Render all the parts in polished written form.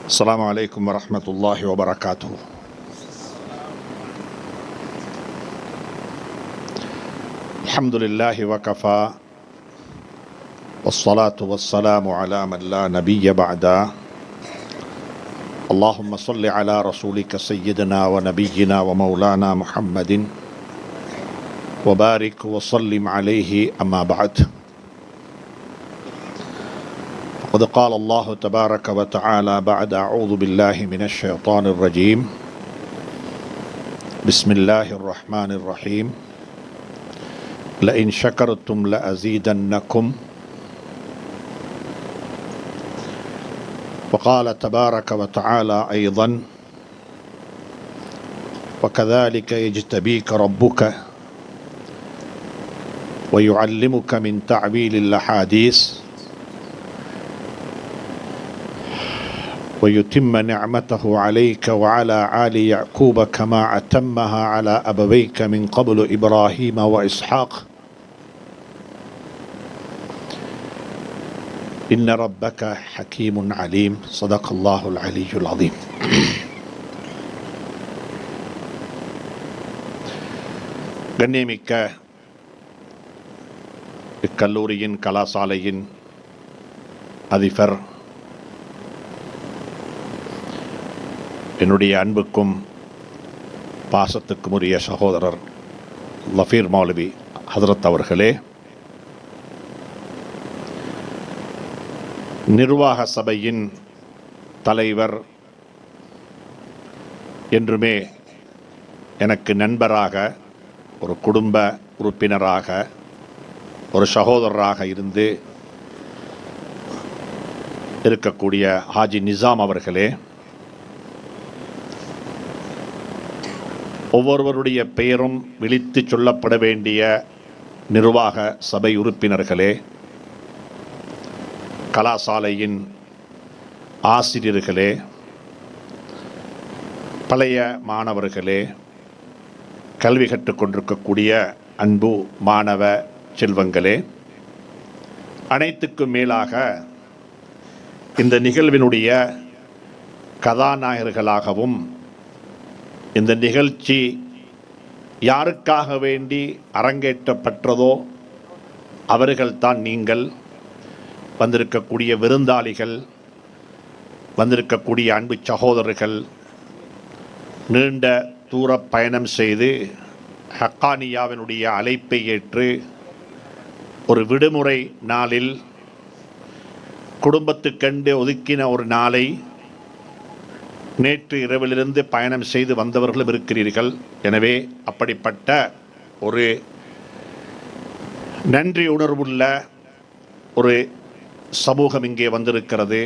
السلام عليكم ورحمة الله وبركاته. الحمد لله وكفى والصلاة والسلام على من لا نبي بعده. اللهم صل على رسولك سيدنا ونبينا ومولانا محمد وبارك وسلم عليه أما بعد. قد قال الله تبارك وتعالى بعد أعوذ بالله من الشيطان الرجيم. بسم الله الرحمن الرحيم. لئن شكرتم لأزيدنكم. وقال تبارك وتعالى أيضا: وكذلك يجتبيك ربك ويعلمك من تعبيل الأحاديث ويتم نعمته عليك وعلى آل يعقوب كما أتمها على أبويك من قبل إبراهيم وإسحاق إن ربك حكيم عليم. صدق الله العلي العظيم. கண்ணியமிக்க இக்கல்லூரியின் கலாசாலையின் அதிபர், என்னுடைய அன்புக்கும் பாசத்துக்கும் உரிய சகோதரர் லஃபீர் மௌலவி ஹதரத் அவர்களே, நிர்வாக சபையின் தலைவர், என்றுமே எனக்கு நண்பராக, ஒரு குடும்ப உறுப்பினராக, ஒரு சகோதரராக இருந்து இருக்கக்கூடிய ஹாஜி நிசாம் அவர்களே, ஒவ்வொருவருடைய பெயரும் விழித்து சொல்லப்பட வேண்டிய நிர்வாக சபை உறுப்பினர்களே, கலாசாலையின் ஆசிரியர்களே, பழைய மாணவர்களே, கல்வி கற்றுக்கொண்டிருக்கக்கூடிய அன்பு மாணவ செல்வங்களே, அனைத்துக்கும் மேலாக இந்த நிகழ்வினுடைய கதாநாயகர்களாகவும் இந்த நிகழ்ச்சி யாருக்காக வேண்டி அரங்கேற்றப்பட்டதோ அவர்கள்தான் நீங்கள். வந்திருக்கக்கூடிய விருந்தாளிகள், வந்திருக்கக்கூடிய அன்பு சகோதரர்கள், நீண்ட தூர பயணம் செய்து ஹக்கானியாவினுடைய அழைப்பை ஏற்று ஒரு விடுமுறை நாளில் குடும்பத்துக்கண்டு ஒதுக்கின ஒரு நாளை நேற்று இரவிலிருந்து பயணம் செய்து வந்தவர்களும் இருக்கிறீர்கள். எனவே அப்படிப்பட்ட ஒரு நன்றி உணர்வுள்ள ஒரு சமூகம் இங்கே வந்திருக்கிறது.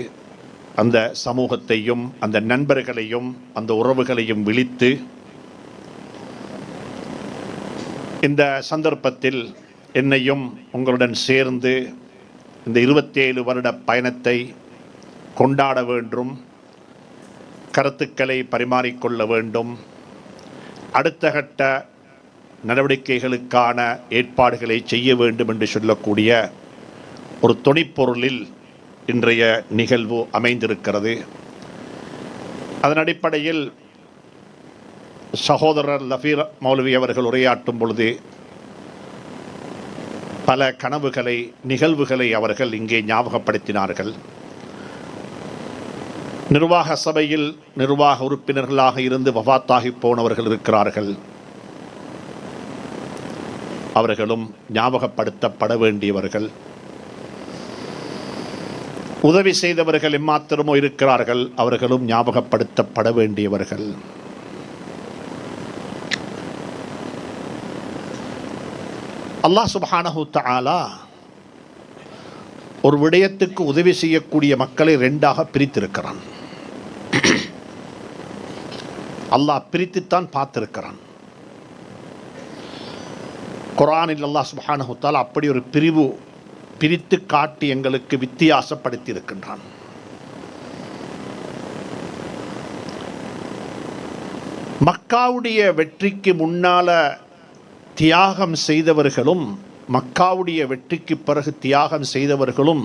அந்த சமூகத்தையும் அந்த நண்பர்களையும் அந்த உறவுகளையும் விழித்து இந்த சந்தர்ப்பத்தில் என்னையும் உங்களுடன் சேர்ந்து இந்த 27 வருட பயணத்தை கொண்டாட வேண்டும், கருத்துக்களை பரிமாறிக்கொள்ள வேண்டும், அடுத்த கட்ட நடவடிக்கைகளுக்கான ஏற்பாடுகளை செய்ய வேண்டும் என்று சொல்லக்கூடிய ஒரு துணிப்பொருளில் இன்றைய நிகழ்வு அமைந்திருக்கிறது. அதன் அடிப்படையில் சகோதரர் லஃபீர் மௌலவி அவர்கள் உரையாற்றும் பொழுது பல கனவுகளை, நிகழ்வுகளை அவர்கள் இங்கே ஞாபகப்படுத்தினார்கள். நிர்வாக சபையில் நிர்வாக உறுப்பினர்களாக இருந்து வஃபாத்தாகி போனவர்கள் இருக்கிறார்கள். அவர்களும் ஞாபகப்படுத்தப்பட வேண்டியவர்கள். உதவி செய்தவர்கள் எம்மாத்திரமோ இருக்கிறார்கள், அவர்களும் ஞாபகப்படுத்தப்பட வேண்டியவர்கள். அல்லாஹ் சுப்ஹானஹு தஆலா ஒரு விடயத்துக்கு உதவி செய்யக்கூடிய மக்களை 2ஆக பிரித்திருக்கிறான். அல்லாஹ் பிரித்துத்தான் பார்த்திருக்கிறான். குர்ஆனில் அல்லாஹ் சுப்ஹானஹு தஆலா அப்படி ஒரு பிரித்து காட்டி எங்களுக்கு வித்தியாசப்படுத்தி இருக்கின்றான். மக்காவுடைய வெற்றிக்கு முன்னால தியாகம் செய்தவர்களும் மக்காவுடைய வெற்றிக்கு பிறகு தியாகம் செய்தவர்களும்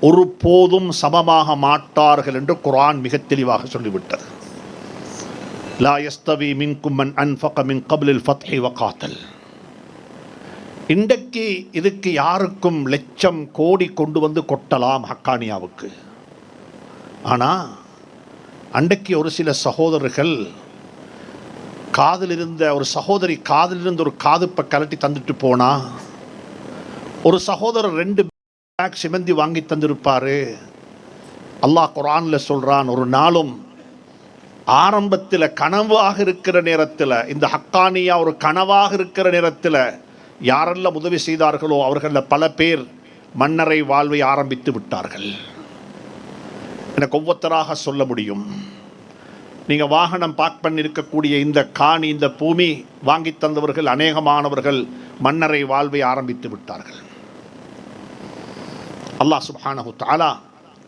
ஒருபோதும் சமமாக மாட்டார்கள் என்று குர்ஆன் மிக தெளிவாக சொல்லிவிட்டது. லா யஸ்தவி மின்கும் மன் அன்ஃபக மின் கப்லில் ஃபத்ஹி வகாத்தல். இன்றைக்கு இதுக்கு யாருக்கும் லட்சம் கோடி கொண்டு வந்து கொட்டலாம் ஹக்கானியாவுக்கு. ஆனால் அன்றைக்கு ஒரு சில சகோதரர்கள் காதில் இருந்த ஒரு சகோதரி காதில் இருந்த ஒரு காதுப்பை கலட்டி தந்துட்டு போனா, ஒரு சகோதரர் 2 பேக் சிமந்தி வாங்கி தந்திருப்பாரு. அல்லாஹ் குர்ஆனில் சொல்றான், ஒரு நாளும் ஆரம்பத்தில் கனவாக இருக்கிற நேரத்தில், இந்த ஹக்கானியா ஒரு கனவாக இருக்கிற நேரத்தில் யாரெல்லாம் உதவி செய்தார்களோ அவர்களில் பல பேர் மன்னரை வாழ்வை ஆரம்பித்து விட்டார்கள். எனக்கு ஒவ்வொருத்தராக சொல்ல முடியும். நீங்கள் வாகனம் பார்க் பண்ணியிருக்கக்கூடிய இந்த காணி, இந்த பூமி வாங்கி தந்தவர்கள் அநேகமானவர்கள் மன்னரை வாழ்வை ஆரம்பித்து விட்டார்கள். அல்லாஹ் சுப்ஹானஹு தஆலா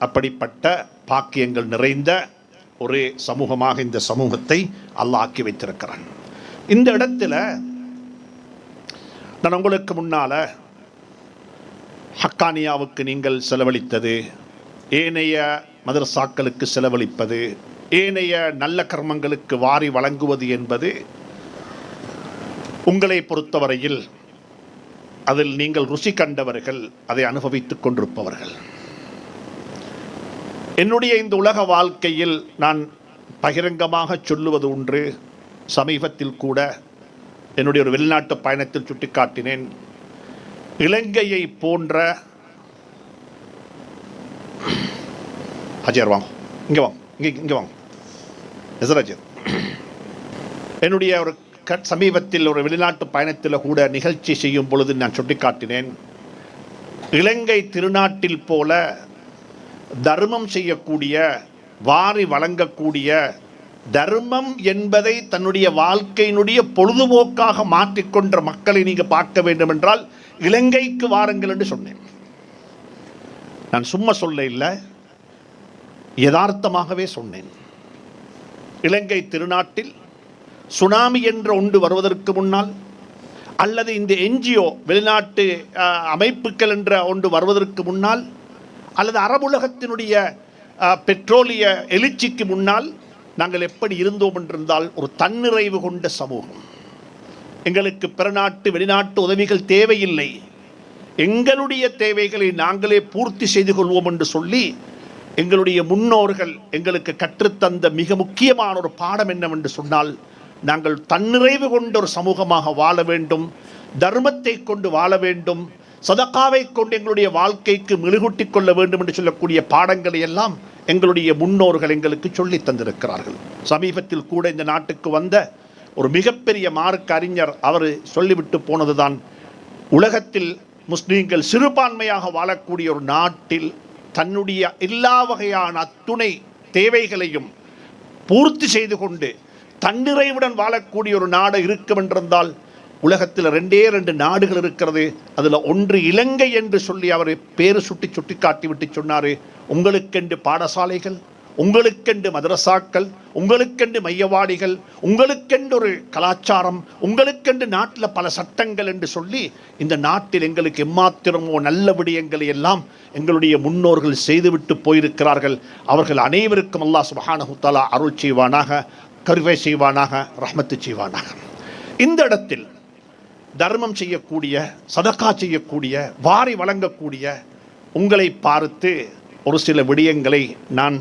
அப்படிப்பட்ட பாக்கியங்கள் நிறைந்த ஒரு சமூகமாக இந்த சமூகத்தை அல்லாஹ் ஆக்கி வைத்திருக்கிறான். இந்த இடத்துல நான் உங்களுக்கு முன்னால ஹக்கானியாவுக்கு நீங்கள் செலவழித்தது, ஏனைய மதரசாக்களுக்கு செலவழிப்பது, ஏனைய நல்ல கர்மங்களுக்கு வாரி வழங்குவது என்பது உங்களை பொறுத்தவரையில் அதில் நீங்கள் ருசி கண்டவர்கள், அதை அனுபவித்துக் கொண்டிருப்பவர்கள். என்னுடைய இந்த உலக வாழ்க்கையில் நான் பகிரங்கமாக சொல்லுவது ஒன்று. சமீபத்தில் கூட என்னுடைய ஒரு வெளிநாட்டு பயணத்தில் சுட்டிக்காட்டினேன். இலங்கையை போன்ற அஜர் வாங்க, இங்கே வாங்க, இங்கே வாங்க எசராஜர். என்னுடைய ஒரு சமீபத்தில் ஒரு வெளிநாட்டு பயணத்தில் கூட நிகழ்ச்சி செய்யும் பொழுது நான் சுட்டிக்காட்டினேன், இலங்கை திருநாட்டில் போல தர்மம் செய்யக்கூடிய, வாரி வழங்கக்கூடிய, தர்மம் என்பதை தன்னுடைய வாழ்க்கையினுடைய பொழுதுபோக்காக மாற்றிக்கொண்ட மக்களை நீங்கள் பார்க்க வேண்டும் என்றால் இலங்கைக்கு வாருங்கள் என்று சொன்னேன். நான் சும்மா சொல்ல இல்லை, யதார்த்தமாகவே சொன்னேன். இலங்கை திருநாட்டில் சுனாமி என்ற ஒன்று வருவதற்கு முன்னால், அல்லது இந்த என்ஜிஓ வெளிநாட்டு அமைப்புகள் என்ற ஒன்று வருவதற்கு முன்னால், அல்லது அரபுலகத்தினுடைய பெட்ரோலிய எழுச்சிக்கு முன்னால் நாங்கள் எப்படி இருந்தோம் என்றிருந்தால் ஒரு தன்னிறைவு கொண்ட சமூகம். எங்களுக்கு பிறநாட்டு வெளிநாட்டு உதவிகள் தேவையில்லை, எங்களுடைய தேவைகளை நாங்களே பூர்த்தி செய்து கொள்வோம் என்று சொல்லி எங்களுடைய முன்னோர்கள் எங்களுக்கு கற்றுத்தந்த மிக முக்கியமான ஒரு பாடம் என்னவென்று சொன்னால், நாங்கள் தன்னிறைவு கொண்ட ஒரு சமூகமாக வாழ வேண்டும், தர்மத்தை கொண்டு வாழ வேண்டும், சதகாவை கொண்டு எங்களுடைய வாழ்க்கைக்கு மெழுகூட்டிக் கொள்ள வேண்டும் என்று சொல்லக்கூடிய பாடங்களை எல்லாம் எங்களுடைய முன்னோர்கள் எங்களுக்கு சொல்லி தந்திருக்கிறார்கள். சமீபத்தில் கூட இந்த நாட்டுக்கு வந்த ஒரு மிகப்பெரிய மார்க்க அறிஞர் அவர் சொல்லிவிட்டு போனதுதான், உலகத்தில் முஸ்லீம்கள் சிறுபான்மையாக வாழக்கூடிய ஒரு நாட்டில் தன்னுடைய எல்லா வகையான அத்துணை தேவைகளையும் பூர்த்தி செய்து கொண்டு தன்னிறைவுடன் வாழக்கூடிய ஒரு நாடு இருக்கும் என்றிருந்தால் உலகத்தில் 2 நாடுகள் இருக்கிறது. அதில் ஒன்று இலங்கை என்று சொல்லி அவர் பேரு சுட்டி காட்டி விட்டு சொன்னார், உங்களுக்கென்று பாடசாலைகள், உங்களுக்கென்று மதரசாக்கள், உங்களுக்கென்று மையவாடிகள், உங்களுக்கென்று ஒரு கலாச்சாரம், உங்களுக்கென்று நாட்டில் பல சட்டங்கள் என்று சொல்லி இந்த நாட்டில் எங்களுக்கு எம்மாத்திரமோ நல்ல விடயங்களை எல்லாம் எங்களுடைய முன்னோர்கள் செய்துவிட்டு போயிருக்கிறார்கள். அவர்கள் அனைவருக்கும் அல்லாஹ் சுப்ஹானஹு தஆலா அருள் செய்வானாக, கருணை செய்வானாக, ரஹ்மத்து செய்வானாக. இந்த இடத்தில் தர்மம் செய்யக்கூடிய, சதகா செய்யக்கூடிய, வாரி வழங்கக்கூடிய உங்களை பார்த்து ஒரு சில விடயங்களை நான்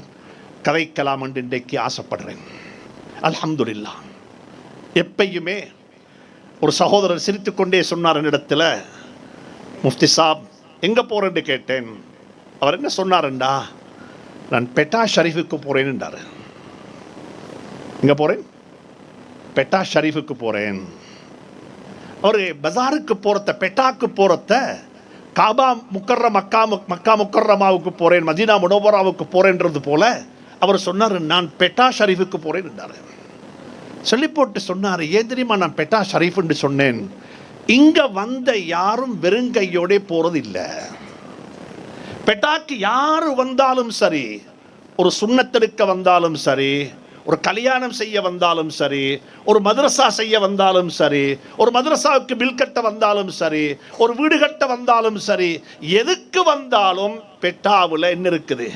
கதைக்கலாம் என்று இன்றைக்கு ஆசைப்படுறேன். அல்ஹம்துலில்லாஹ். எப்பயுமே ஒரு சகோதரர் சிரித்துக்கொண்டே சொன்னார் என்னிடத்தில், முஃப்தி சாப் எங்கே போகிறேன்னு கேட்டேன். அவர் என்ன சொன்னார்ண்டா, நான் பெட்டா ஷரீஃபுக்கு போகிறேன் என்றார். எங்கே போகிறேன்? பெட்டா ஷரீஃபுக்கு போகிறேன். அவர் பஜாருக்கு போகிறத, பெட்டாக்கு போகிறத, காபா மக்கா முக்கர்ரமாவுக்கு போகிறேன், மதீனா முனவராவுக்கு போகிறேன்றது போல அவர் சொன்னார், நான் பெட்டா ஷரீஃபுக்கு போகிறேன் என்றார். சொல்லி போட்டு சொன்னார், ஏன் தெரியுமா நான் பெட்டா ஷரீஃப் என்று சொன்னேன், இங்கே வந்த யாரும் வெறுங்கையோட போகிறது இல்லை. பெட்டாக்கு யார் வந்தாலும் சரி, ஒரு சுன்னத்தெடுக்க வந்தாலும் சரி, ஒரு கல்யாணம் செய்ய வந்தாலும் சரி, ஒரு மதரசா செய்ய வந்தாலும் சரி, ஒரு மதரசாவுக்கு பில் கட்ட வந்தாலும் சரி, ஒரு வீடு கட்ட வந்தாலும் சரி, எதுக்கு வந்தாலும் பெட்டாவில் என்ன இருக்குது?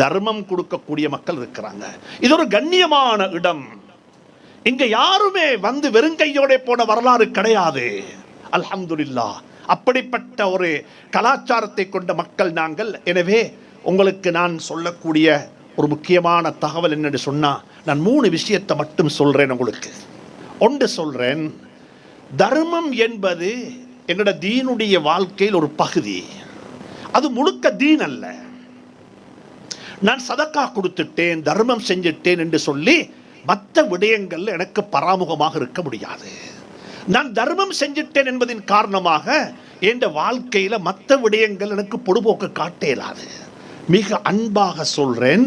தர்மம் கொடுக்கக்கூடிய மக்கள் இருக்கிறாங்க. இது ஒரு கண்ணியமான இடம். இங்க யாருமே வந்து வெறுங்கையோட போன வரலாறு கிடையாது. அல்ஹம்துலில்லாஹ், அப்படிப்பட்ட ஒரு கலாச்சாரத்தை கொண்ட மக்கள் நாங்கள். எனவே உங்களுக்கு நான் சொல்லக்கூடிய ஒரு முக்கியமான தகவல் என்னன்னு சொன்னா, நான் 3 விஷயத்தை மட்டும் சொல்றேன் உங்களுக்கு. ஒன்று சொல்றேன், தர்மம் என்பது எங்களோட தீனுடைய வாழ்க்கையில் ஒரு பகுதி. அது முழுக்க தீன் அல்ல. நான் சதக்கா கொடுத்துட்டேன், தர்மம் செஞ்சிட்டேன் என்று சொல்லி மற்ற விடயங்கள் எனக்கு பராமுகமாக இருக்க முடியாது. நான் தர்மம் செஞ்சிட்டேன் என்பதின் காரணமாக என் வாழ்க்கையில மற்ற விடயங்கள் எனக்கு பொடுபோக்கு காட்ட இயலாது. மிக அன்பாக சொல்றேன்,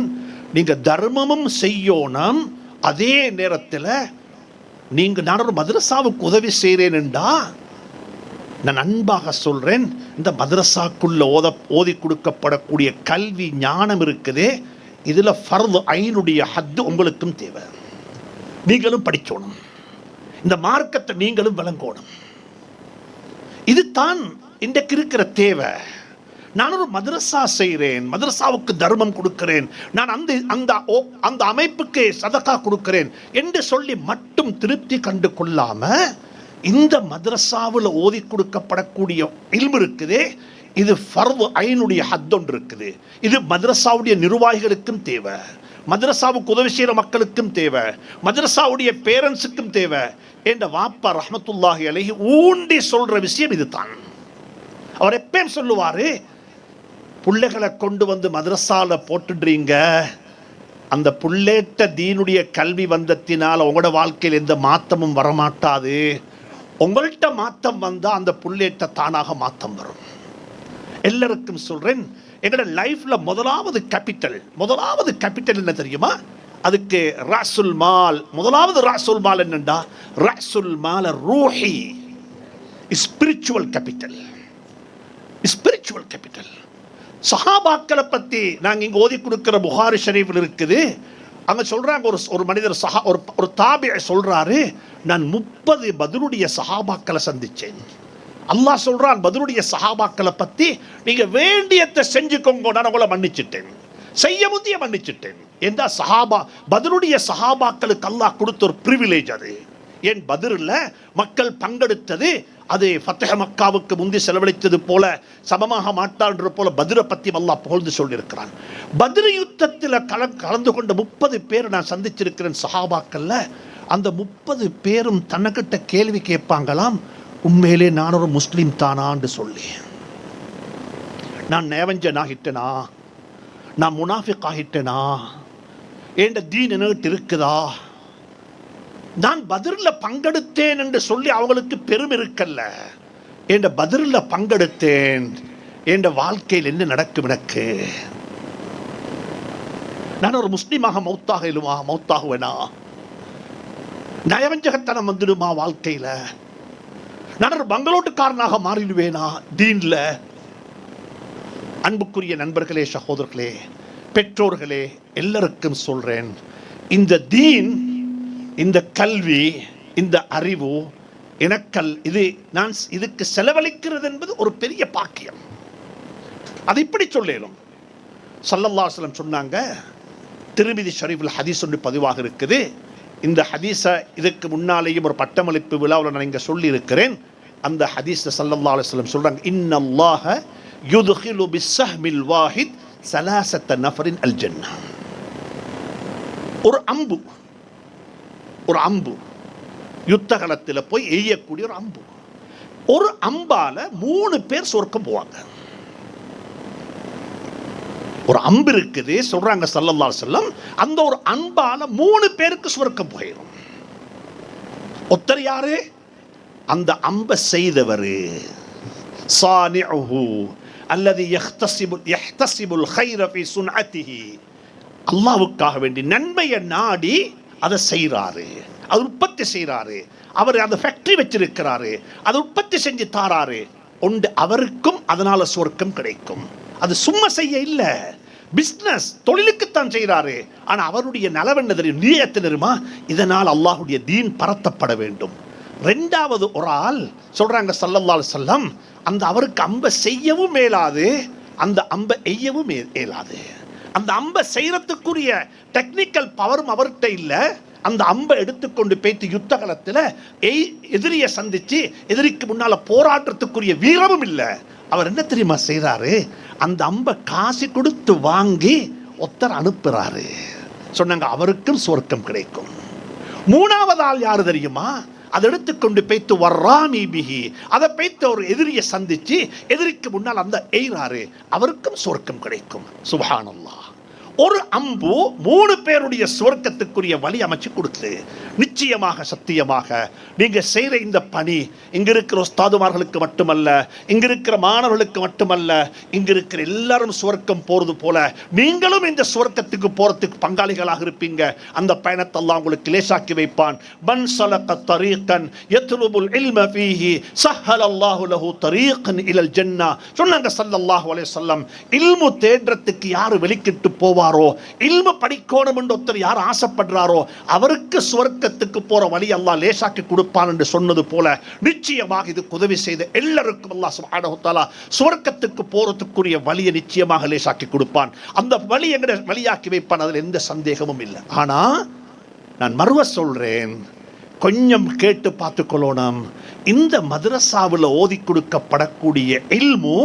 நீங்க தர்மமும் செய்யணும், அதே நேரத்தில் நீங்க நான் ஒரு மதரசாவுக்கு உதவி செய்கிறேன் என்றா, நான் அன்பாக சொல்றேன், இந்த மதரசாக்குள்ள ஓதி கொடுக்கப்படக்கூடிய கல்வி ஞானம் இருக்குதே, இதுல ஃபர்து ஐனுடைய ஹத்து உங்களுக்கும் தேவை. நீங்களும் படிக்கணும், இந்த மார்க்கத்தை நீங்களும் விளங்கணும். இதுதான் இன்றைக்கு இருக்கிற தேவை. நான் ஒரு மதரசா செய்கிறேன், மதரசாவுக்கு தர்மம் கொடுக்கிறேன், நான் அந்த அமைப்புக்கு சதக்கா கொடுக்கிறேன் என்று சொல்லி மட்டும் திருப்தி கண்டு கொள்ளாம, இந்த மதரசாவில் ஓதி கொடுக்கப்படக்கூடிய இல்மு இருக்குதே, இது ஃபர்து ஐனுடைய ஹத் ஒன்று இருக்குது. இது மதரசாவுடைய நிர்வாகிகளுக்கும் தேவை, மதரசாவுக்கு உதவி செய்கிற மக்களுக்கும் தேவை, மதரசாவுடைய பேரண்ட்ஸுக்கும் தேவை. என்ற வாப்பா ரஹ்மத்துல்லாஹி அலைஹி ஊண்டி சொல்ற விஷயம் இதுதான். அவர் எப்பயும் சொல்லுவாரு, பிள்ளைகளை கொண்டு வந்து மதரசால போட்டுடுறீங்க, அந்த புள்ளேட்ட தீனுடைய கல்வி வந்தத்தினால் உங்களோட வாழ்க்கையில் எந்த மாற்றமும் வரமாட்டாது. உங்கள்கிட்ட மாற்றம் வந்தால் அந்த புள்ளேட்ட தானாக மாற்றம் வரும். எல்லாருக்கும் சொல்றேன், எங்களோட லைஃப்ல முதலாவது கேபிட்டல் என்ன தெரியுமா? அதுக்கு ராசுல் மால். முதலாவது ராசுல் மால் என்னண்டா, ராசுல் மால் ரூஹி, ஸ்பிரிச்சுவல் கேபிட்டல். Spiritual capital. சஹாபாக்களை பத்தி நாங்க இங்க ஓதி கொடுக்கிற புகாரி ஷரீஃபில் இருக்குது. அங்க சொல்றாங்க, ஒரு மனிதர் ஒரு தாபி சொல்றாரு, நான் 30 பத்ருடைய சஹாபாக்களை சந்திச்சேன். அல்லாஹ் சொல்றான், பத்ருடைய சஹாபாக்களை பத்தி நீங்க வேண்டியதை செஞ்சுக்கோங்க, நான் உங்களை மன்னிச்சிட்டேன், செய்ய முந்திய மன்னிச்சிட்டேன். என்ற பத்ருடைய சஹாபாக்களுக்கு அல்லாஹ் கொடுத்த ஒரு பிரிவிலேஜ் அது. ஏன் பத்ரில் மக்கள் பங்கெடுத்தது அது ஃபத்ஹ் மக்காவுக்கு முந்தி செலவழித்தது போல சமமாக மாட்டான்ற போல பத்ரை பத்தி அல்லாஹ் புகழ்ந்து சொல்லியிருக்கிறான். பத்ர் யுத்தத்தில் கலந்து கொண்ட 30 பேர் நான் சந்திச்சிருக்கிறேன் சஹாபாக்கள்ல. அந்த 30 பேரும் தன்னக்கிட்ட கேள்வி கேட்பாங்களாம், உண்மையிலே நான் ஒரு முஸ்லீம் தானான்னு சொல்லி. நான் நேவஞ்சன் ஆகிட்டேனா, நான் முனாஃபிக் ஆகிட்டேனா, என் தீன் என்கிட்ட இருக்குதா, நான் பத்ரில் பங்கெடுத்தேன் என்று சொல்லி அவங்களுக்கு பெருமை இருக்கல்ல, என் பத்ரில் பங்கெடுத்தேன், என் வாழ்க்கையில் என்ன நடக்கும், எனக்கு நான் ஒரு முஸ்லீமாக மௌத்தாகுவேனா, நயவஞ்சகத்தனம் வந்துடுமா வாழ்க்கையில், நான் ஒரு பங்களோட்டுக்காரனாக மாறிடுவேனா தீன்ல. அன்புக்குரிய நண்பர்களே, சகோதரர்களே, பெற்றோர்களே, எல்லாருக்கும் சொல்றேன், இந்த தீன், இந்த கல்வி, இந்த அறிவு எனக்கல், இது நான் இதுக்கு செலவழிக்கிறது என்பது ஒரு பெரிய பாக்கியம். அது இப்படி சொல்லும். ஸல்லல்லாஹு அலைஹி வஸல்லம் சொன்னாங்க, திருமிதி ஷரீஃபில் ஹதீஸ் ஒன்று பதிவாக இருக்குது. இந்த ஹதீஸை இதுக்கு முன்னாலேயும் ஒரு பட்டமளிப்பு விழாவில் நான் இங்கே சொல்லி இருக்கிறேன். அந்த ஹதீஸை ஸல்லல்லாஹு அலைஹி வஸல்லம் சொல்றாங்க, இன்னல்லாஹ யுத்கிலு பிஸ்ஸஹ்மில் வாஹித் ஸலாஸத நஃபரின் அல் ஜன்னah. ஒரு அம்பு யுத்த களத்தில் போய் எய்யக்கூடிய ஒரு அம்பு, ஒரு அம்பால 3 பேர் சொர்க்கம் போவாங்க. ஒரு அம்பு இருக்குது சொல்றாங்க ஸல்லல்லாஹு அலைஹி வஸல்லம், அந்த ஒரு அம்பால 3 பேருக்கு சொர்க்கம் போயிடும். ஒருத்தர் யாரு? அந்த அம்பை செய்தவர், சானிஉஹு அல்லதி யஹ்தஸிபுல் கைர ஃபீ சுன்அதிஹி, அல்லாஹ்வுக்காக வேண்டி நன்மையை நாடி அதை செய்கிறாரு, அது உற்பத்தி செய்கிறாரு, அவர் அந்த ஃபேக்டரி வச்சிருக்கிறாரு, அதை உற்பத்தி செஞ்சு தாராரு, ஒன்று அவருக்கும் அதனால சொர்க்கம் கிடைக்கும். அது சும்மா செய்ய இல்லை, பிஸ்னஸ் தொழிலுக்குத்தான் செய்கிறாரு. ஆனா அவருடைய நலவென்ன தெரியும், நீயத்து தெரியுமா, இதனால் அல்லாஹ்வுடைய தீன் பரத்தப்பட வேண்டும். ரெண்டாவது ஒரு ஆள் சொல்றாங்க ஸல்லல்லாஹு அலைஹி வஸல்லம், அந்த அவருக்கு அம்ப செய்யவும் மேலாது, அந்த அம்ப எய்யவும் மேலாது. அந்த அம்ப செய்யறதுக்குரிய டெக்னிக்கல் பவரும் அவர்கிட்ட இல்ல. அந்த அம்பை எடுத்துக்கொண்டு போய்த்து யுத்த காலத்தில் எதிரியை சந்திச்சு எதிரிக்கு முன்னால போராட்டத்துக்குரிய வீரமும் இல்லை. அவர் என்ன தெரியுமா செய்யறாரு, அந்த அம்பை காசு கொடுத்து வாங்கி ஒருத்தர் அனுப்புறாரு. சொன்னாங்க அவருக்கும் சொர்க்கம் கிடைக்கும். மூணாவது ஆள் யாரு தெரியுமா, அதை எடுத்துக்கொண்டு போய்த்து வர்றாமி பிஹி, அதை போய்த்து ஒரு எதிரியை சந்திச்சு எதிரிக்கு முன்னால் அந்த எய்றாரு, அவருக்கும் சொர்க்கம் கிடைக்கும். சுப்ஹானல்லாஹ். ஒரு அம்பு 3 பேருடைய சுவர்க்கத்துக்குரிய வழி அமைச்சு கொடுத்து, நிச்சயமாக சத்தியமாக நீங்க செய்யற இந்த பணி இங்க இருக்கிற உஸ்தாதுமார்களுக்கு மட்டுமல்ல, இங்க இருக்கிற மாணவர்களுக்கு மட்டுமல்ல, இங்க இருக்கிற எல்லாரும் சுவர்க்கம் போறது போல நீங்களும் இந்த சுவர்க்கத்துக்கு போறதுக்கு பங்காளிகளாக இருப்பீங்க. அந்த பயணத்தை அல்லாஹ் உங்களுக்கு லேசாக்கி வைப்பான். மன் ஸலக தரீகன் யத்லுபுல் இல்ம ஃபீஹி ஸஹ்ஹலல்லாஹு லஹு தரீகன் இலல் ஜன்னah. சொன்னாங்க ஸல்லல்லாஹு அலைஹி வஸல்லம், இல்மு தேடுறதுக்கு யாரு வெளிக்கிட்டு போவாரோ, இல்மு படிக்கணும் என்று ஒருத்தர் யார் ஆசைப்படுறாரோ அவருக்கு சுவர்க்கத்துக்கு போற வழி அல்லாஹ் லேசாக்கி கொடுப்பான் என்று சொன்னது போல நிச்சயமாக இது உதவி செய்த எல்லாருக்கும் அல்லாஹ் சுப்ஹானஹு வ தஆலா சுவர்க்கத்துக்கு போறதுக்குரிய வழியை நிச்சயமாக லேசாக்கி கொடுப்பான். அந்த வழி எங்கட வழியாக்கி வைப்பான், அதில் எந்த சந்தேகமும் இல்லை. ஆனா நான் மறுவ சொல்றேன், கொஞ்சம் கேட்டு பார்த்துக்கொள்ளணும். இந்த மதரசாவில் ஓதி கொடுக்கப்படக்கூடிய இல்மு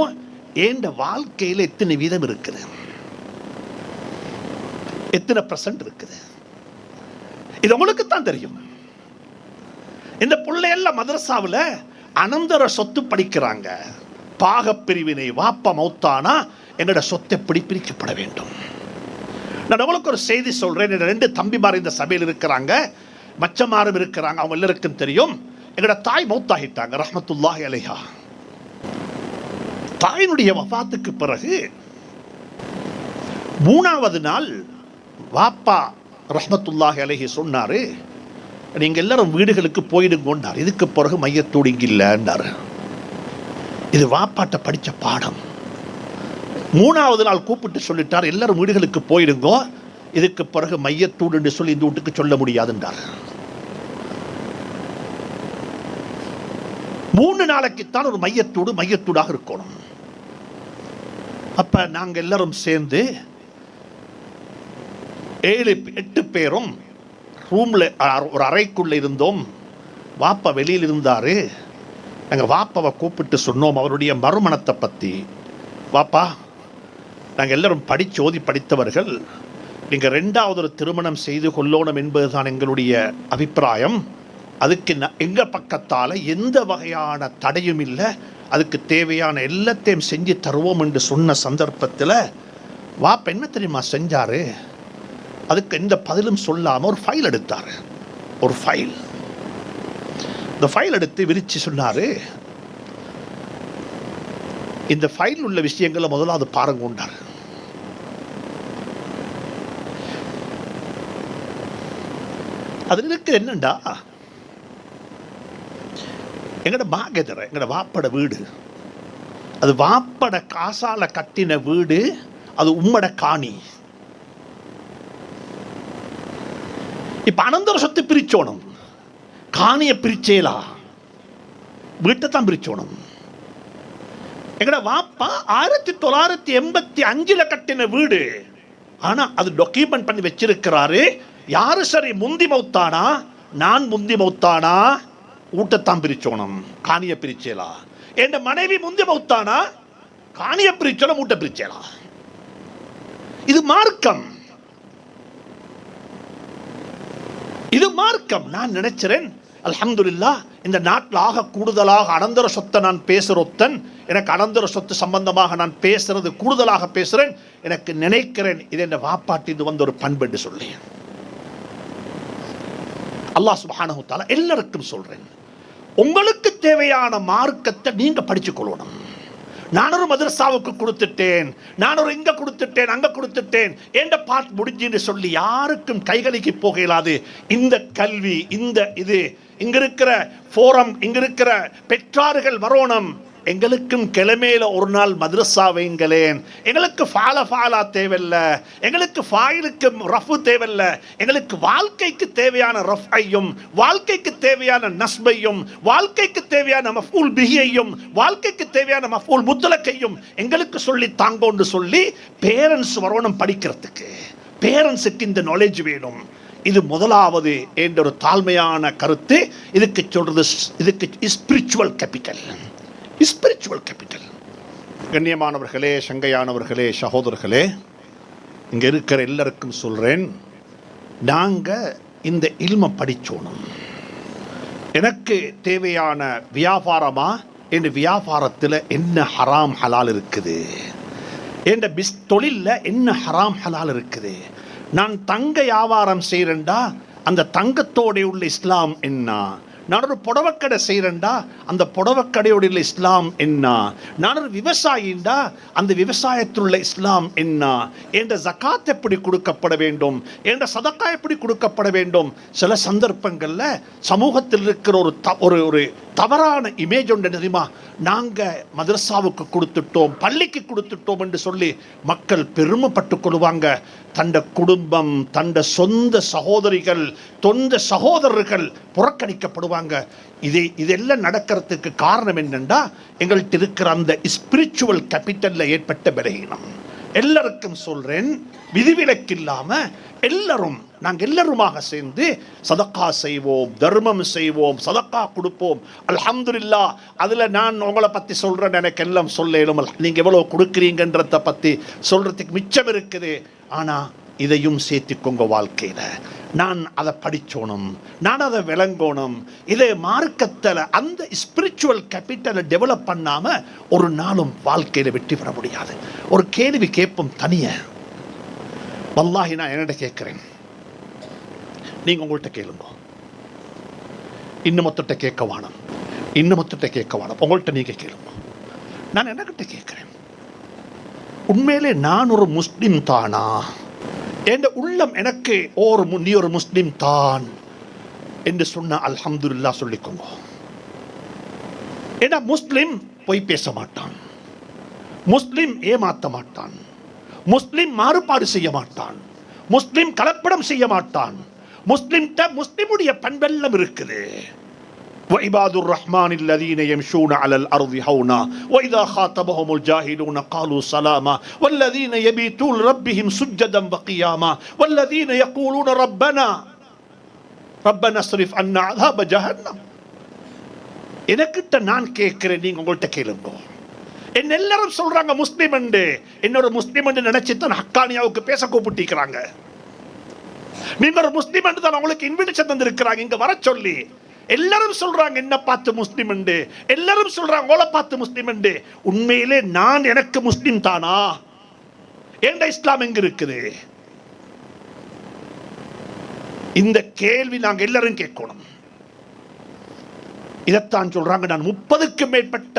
என்ற வாழ்க்கையில் எத்தனை வீதம் இருக்குது, எத்தனை % இருக்குது, இது உங்களுக்கு தான் தெரியும். இந்த பிள்ளையெல்லாம் மதரசாவில் அனந்தர சொத்து படிக்கிறாங்க. பாகப்பிரிவினை, வாப்பா மௌத்தானா எங்களோட சொத்தை பிரிக்கப்பட வேண்டும். நான் உங்களுக்கு ஒரு செய்தி சொல்றேன். 2 தம்பிமார் இந்த சபையில் இருக்கிறாங்க, மச்சமாரும் இருக்கிறாங்க, அவங்க எல்லாருக்கும் தெரியும். எங்களோட தாய் மௌத்தாகிட்டாங்க ரஹ்மத்துல்லாஹி அலைஹா. தாயினுடைய வஃபாத்துக்கு பிறகு 3வது நாள் வாப்பா ரஹ்மத்துல்லாஹி அலைஹி சொன்னாரு, நீங்க எல்லாரும் வீடுகளுக்கு போயிடுங்கன்னார். இதுக்கு பிறகு மையத்தூடு இங்க இல்லைன்னாரு. இது வாப்பாட்ட படிச்ச பாடம். 3வது நாள் கூப்பிட்டு சொல்லிட்டார், எல்லாரும் வீடுகளுக்கு போயிடுங்க, இதுக்கு பிறகு மையத்தூடு என்று சொல்லி இந்த வீட்டுக்கு சொல்ல முடியாதுன்றார். 3 நாளைக்குத்தான் ஒரு மையத்தூடாக இருக்கணும். அப்ப நாங்க எல்லாரும் சேர்ந்து 7-8 பேரும் ரூம்ல ஒரு அறைக்குள்ள இருந்தோம். வாப்பா வெளியில் இருந்தாரு. நாங்கள் வாப்பாவை கூப்பிட்டு சொன்னோம் அவருடைய மறுமணத்தை பற்றி. வாப்பா, நாங்கள் எல்லாரும் படித்தவர்கள், நீங்கள் 2வது ஒரு திருமணம் செய்து கொள்ளணும் என்பதுதான் எங்களுடைய அபிப்பிராயம். அதுக்கு எங்கள் பக்கத்தால் எந்த வகையான தடையும் இல்லை, அதுக்கு தேவையான எல்லாத்தையும் செஞ்சு தருவோம் என்று சொன்ன சந்தர்ப்பத்தில் வாப்பா என்ன தெரியுமா செஞ்சாரு, அதுக்கு எந்த பதிலும் சொல்லாமல் ஒரு ஃபைல் எடுத்தார். ஒரு ஃபைல், இந்த ஃபைல் எடுத்து விரிச்சு சொன்னாரு, இந்த ஃபைல் உள்ள விஷயங்களை முதலாவது பாருங்க கொண்டார். அது இருக்கு என்னண்டா, எங்கட மாகதரை, எங்கட வாப்பட வீடு, அது வாப்பட காசால கட்டின வீடு, அது உம்மட காணி. இப்ப அனந்தர சொத்து பிரிச்சோணும், காணியை பிரிச்சேலா, வீட்டை தான் பிரிச்சோணும். எங்கட வாப்பா 1985 கட்டின வீடு, ஆனா அது டாக்குமெண்ட் பண்ணி வச்சிருக்கிறாரு. யாரு சரி முந்தி மௌத்தானா, நான் முந்தி மௌத்தானா, ஊட்டத்தான் பிரிச்சோணும், காணியை பிரிச்சேலா. என் மனைவி முந்தி மௌத்தானா, காணியை பிரிச்சோம், ஊட்ட பிரிச்சேலா. இது மார்க்கம், இது மார்க்கம். நான் நினைக்கிறேன் அல்ஹம்துலில்லாஹ் இந்த நாட்டில் ஆக கூடுதலாக அனந்தர சொத்தை நான் பேசுறொத்தன், எனக்கு அனந்தர சொத்து சம்பந்தமாக நான் பேசுறது கூடுதலாக பேசுறேன். எனக்கு நினைக்கிறேன் இது என் வாப்பாட்டி இது வந்து ஒரு பண்பு என்று சொல்லி. அல்லாஹ் சுப்ஹானஹு வ தஆலா எல்லாருக்கும் சொல்றேன், உங்களுக்கு தேவையான மார்க்கத்தை நீங்க படிச்சு கொள்ளணும். நான் ஒரு மதரசாவுக்கு கொடுத்துட்டேன், நான் ஒரு இங்க கொடுத்துட்டேன், அங்க கொடுத்துட்டேன், என்ற பார்ட் முடிஞ்சுன்னு சொல்லி யாருக்கும் கைகளுக்கு போக இயலாது. இந்த கல்வி, இந்த இது, இங்க இருக்கிற ஃபோரம், இங்க இருக்கிற பெற்றார்கள் வரணும். எங்களுக்கும் கிழமையில ஒரு நாள் மദ്രസா வைங்களேன். எங்களுக்கு ஃபாலா தேவையில்ல, எங்களுக்கு ஃபாயிலுக்கு ரஃபு தேவையில்ல, எங்களுக்கு வாழ்க்கைக்கு தேவையான ரஃபையும் வாழ்க்கைக்கு தேவையான நஸ்பையும் வாழ்க்கைக்கு தேவையான மஃபூல் பிஹியையும் வாழ்க்கைக்கு தேவையான மஃபூல் முத்தலக்கையும் எங்களுக்கு சொல்லி தாங்கன்னு சொல்லி பேரண்ட்ஸ் வரணும் படிக்கிறதுக்கு. பேரண்ட்ஸுக்கு இந்த நாலேஜ் வேணும். இது முதலாவது என்ற ஒரு தாழ்மையான கருத்து. இதுக்கு சொல்றது, இதுக்கு ஸ்பிரிச்சுவல் கேபிட்டல். Spiritual capital. கண்ணியமானவர்களே, சங்கையானவர்களே, சகோதரர்களே, இங்கே இருக்கிற எல்லாருக்கும் சொல்கிறேன், நாங்கள் இந்த இல்மை படித்தோணும். எனக்கு தேவையான வியாபாரமா, என் வியாபாரத்தில் என்ன ஹராம் ஹலால் இருக்குது, என் தொழிலில் என்ன ஹராம் ஹலால் இருக்குது. நான் தங்க வியாபாரம் செய்கிறேன்டா, அந்த தங்கத்தோட உள்ள இஸ்லாம் என்ன. நான் ஒரு புடவக்கடை செய்கிறேன்டா, அந்த புடவக்கடையோட உள்ள இஸ்லாம் என்ன. நான் ஒரு விவசாயிண்டா, அந்த விவசாயத்தில் உள்ள இஸ்லாம் என்ன. என்ற ஜகாத் எப்படி கொடுக்கப்பட வேண்டும், என்ற சதக்கா எப்படி கொடுக்கப்பட வேண்டும். சில சந்தர்ப்பங்களில் சமூகத்தில் இருக்கிற ஒரு தவறான இமேஜ் ஒன்று தெரியுமா, நாங்கள் மதரசாவுக்கு கொடுத்துட்டோம், பள்ளிக்கு கொடுத்துட்டோம் என்று சொல்லி மக்கள் பெருமைப்பட்டு கொள்வாங்க. தண்ட குடும்பம், தண்ட சொந்த சகோதரிகள், சொந்த சகோதரர்கள் புறக்கணிக்கப்படுவாங்க. இதெல்லாம் நடக்கிறதுக்கு காரணம் என்னென்னா, எங்கள்கிட்ட இருக்கிற அந்த ஸ்பிரிச்சுவல் கேபிட்டலில் ஏற்பட்ட பலகீனம். எல்லாருக்கும் சொல்கிறேன், விதிவிலக்கு இல்லாமல் எல்லாரும், நாங்கள் எல்லாருமாக சேர்ந்து சதக்கா செய்வோம், தர்மம் செய்வோம், சதக்கா கொடுப்போம். அல்ஹம்துலில்லாஹ். அதில் நான் உங்களை பற்றி சொல்கிறேன், எனக்கு எல்லாம் சொல்லலும், நீங்கள் எவ்வளோ கொடுக்குறீங்கன்றதை பற்றி சொல்கிறதுக்கு மிச்சம் இருக்குது. ஆனால் இதையும் சேர்த்துக்கோங்க வாழ்க்கையில். நான் அதை படித்தோணும், நான் அதை விளங்கணும். இதை மார்க்கத்தில் அந்த ஸ்பிரிச்சுவல் கேபிட்டலை டெவலப் பண்ணாமல் ஒரு நாளும் வாழ்க்கையில் வெற்றி பெற முடியாது. ஒரு கேள்வி கேட்போம் தனியாக, வல்லாஹி நான் என்னிட்ட கேட்குறேன், நீங்கள் உங்கள்கிட்ட கேளுங்க. இன்னமொத்திட்ட கேட்க வேணும், இன்னமொத்திட்ட கேட்க வேணும், உங்கள்கிட்ட நீங்கள் கேளுங்க. நான் என்னகிட்ட கேட்குறேன், உண்மையிலே நான் ஒரு முஸ்லிம் தானா? என் உள்ளம் எனக்கு நீ ஒரு முஸ்லிம் தான் என்று சொன்ன அல்ஹம்துலில்லாஹ் சொல்லிக்கோங்க. ஏன்னா முஸ்லிம் பொய் பேச மாட்டான், முஸ்லிம் ஏமாற்ற மாட்டான், முஸ்லிம் மாறுபாடு செய்ய மாட்டான், முஸ்லிம் கலப்படம் செய்ய மாட்டான். முஸ்லிமுடைய பண்பெல்லாம் இருக்குது. وعباد الرحمن الذين يمشون على الأرض هونا وإذا خاطبهم الجاهلون قالوا سلاما والذين يبيتون ربهم سجدا وقياما والذين يقولون ربنا اصرف عنا عذاب جهنم. எனக்கிட்ட நான் கேட்கிறேன், நீங்க உங்கள்கிட்ட கேளுங்க. என்ன எல்லாரும் சொல்றாங்க முஸ்லிம் என்று, என்னோட முஸ்லிம் என்று நினைச்சுதான் ஹக்கானியாவுக்கு பேச கூப்பிட்டிருக்கிறாங்க. நீங்க ஒரு முஸ்லிம் என்று தான் உங்களுக்கு இன்விடேஷன் தந்திருக்கிறாங்க இங்க வர சொல்லி. எல்லாரும் சொல்றாங்க என்ன பார்த்து முஸ்லிம் என்று, எல்லாரும் சொல்றாங்க உங்களை பார்த்து முஸ்லிம் என்று. உண்மையிலே நான் எனக்கு முஸ்லிம் தானா? என்ற இஸ்லாம் எங்க இருக்குது? இந்த கேள்வி நாங்க எல்லாரும் கேட்கணும். இதைத்தான் சொல்றாங்க. நான் 30க்கும் மேற்பட்ட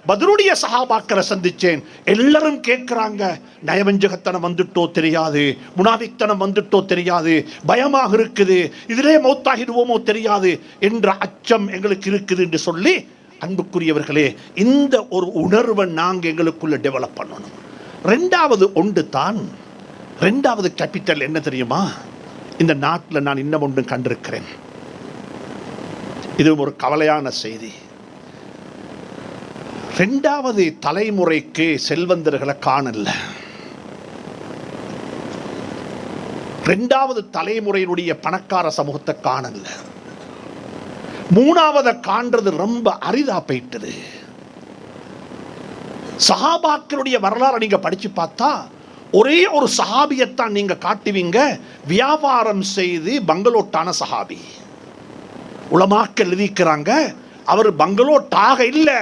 பத்ருடைய சஹாபாக்களை சந்திச்சேன். எல்லாரும் கேட்கிறாங்க, நயவஞ்சகத்தனம் வந்துட்டோ தெரியாது, முனாஃபிக்தனம் வந்துட்டோ தெரியாது, பயமாக இருக்குது, இதிலே மௌத்தாகிடுவோமோ தெரியாது என்ற அச்சம் எங்களுக்கு இருக்குது என்று சொல்லி, அன்புக்குரியவர்களே, இந்த ஒரு உணர்வை நாங்கள் எங்களுக்குள்ள டெவலப் பண்ணணும். ரெண்டாவது கேபிட்டல் என்ன தெரியுமா? இந்த நாட்டில் நான் இன்னும் ஒன்று கண்டிருக்கிறேன். இது ஒரு கவலையான செய்தி. 2வது தலைமுறைக்கு செல்வந்தர்களை காணல. 2வது தலைமுறையினுடைய பணக்கார சமூகத்தை காணல. 3வது காண்றது ரொம்ப அரிதா போயிட்டது. சஹாபாக்களுடைய வரலாறு நீங்க படிச்சு பார்த்தா ஒரே ஒரு சஹாபியத்தான் நீங்க காட்டுவீங்க, வியாபாரம் செய்து பங்களோட்டான சஹாபி. உலமாக்கள் எழுதிக்கிறாங்க, அவர் பங்களோட்டாக இல்லை,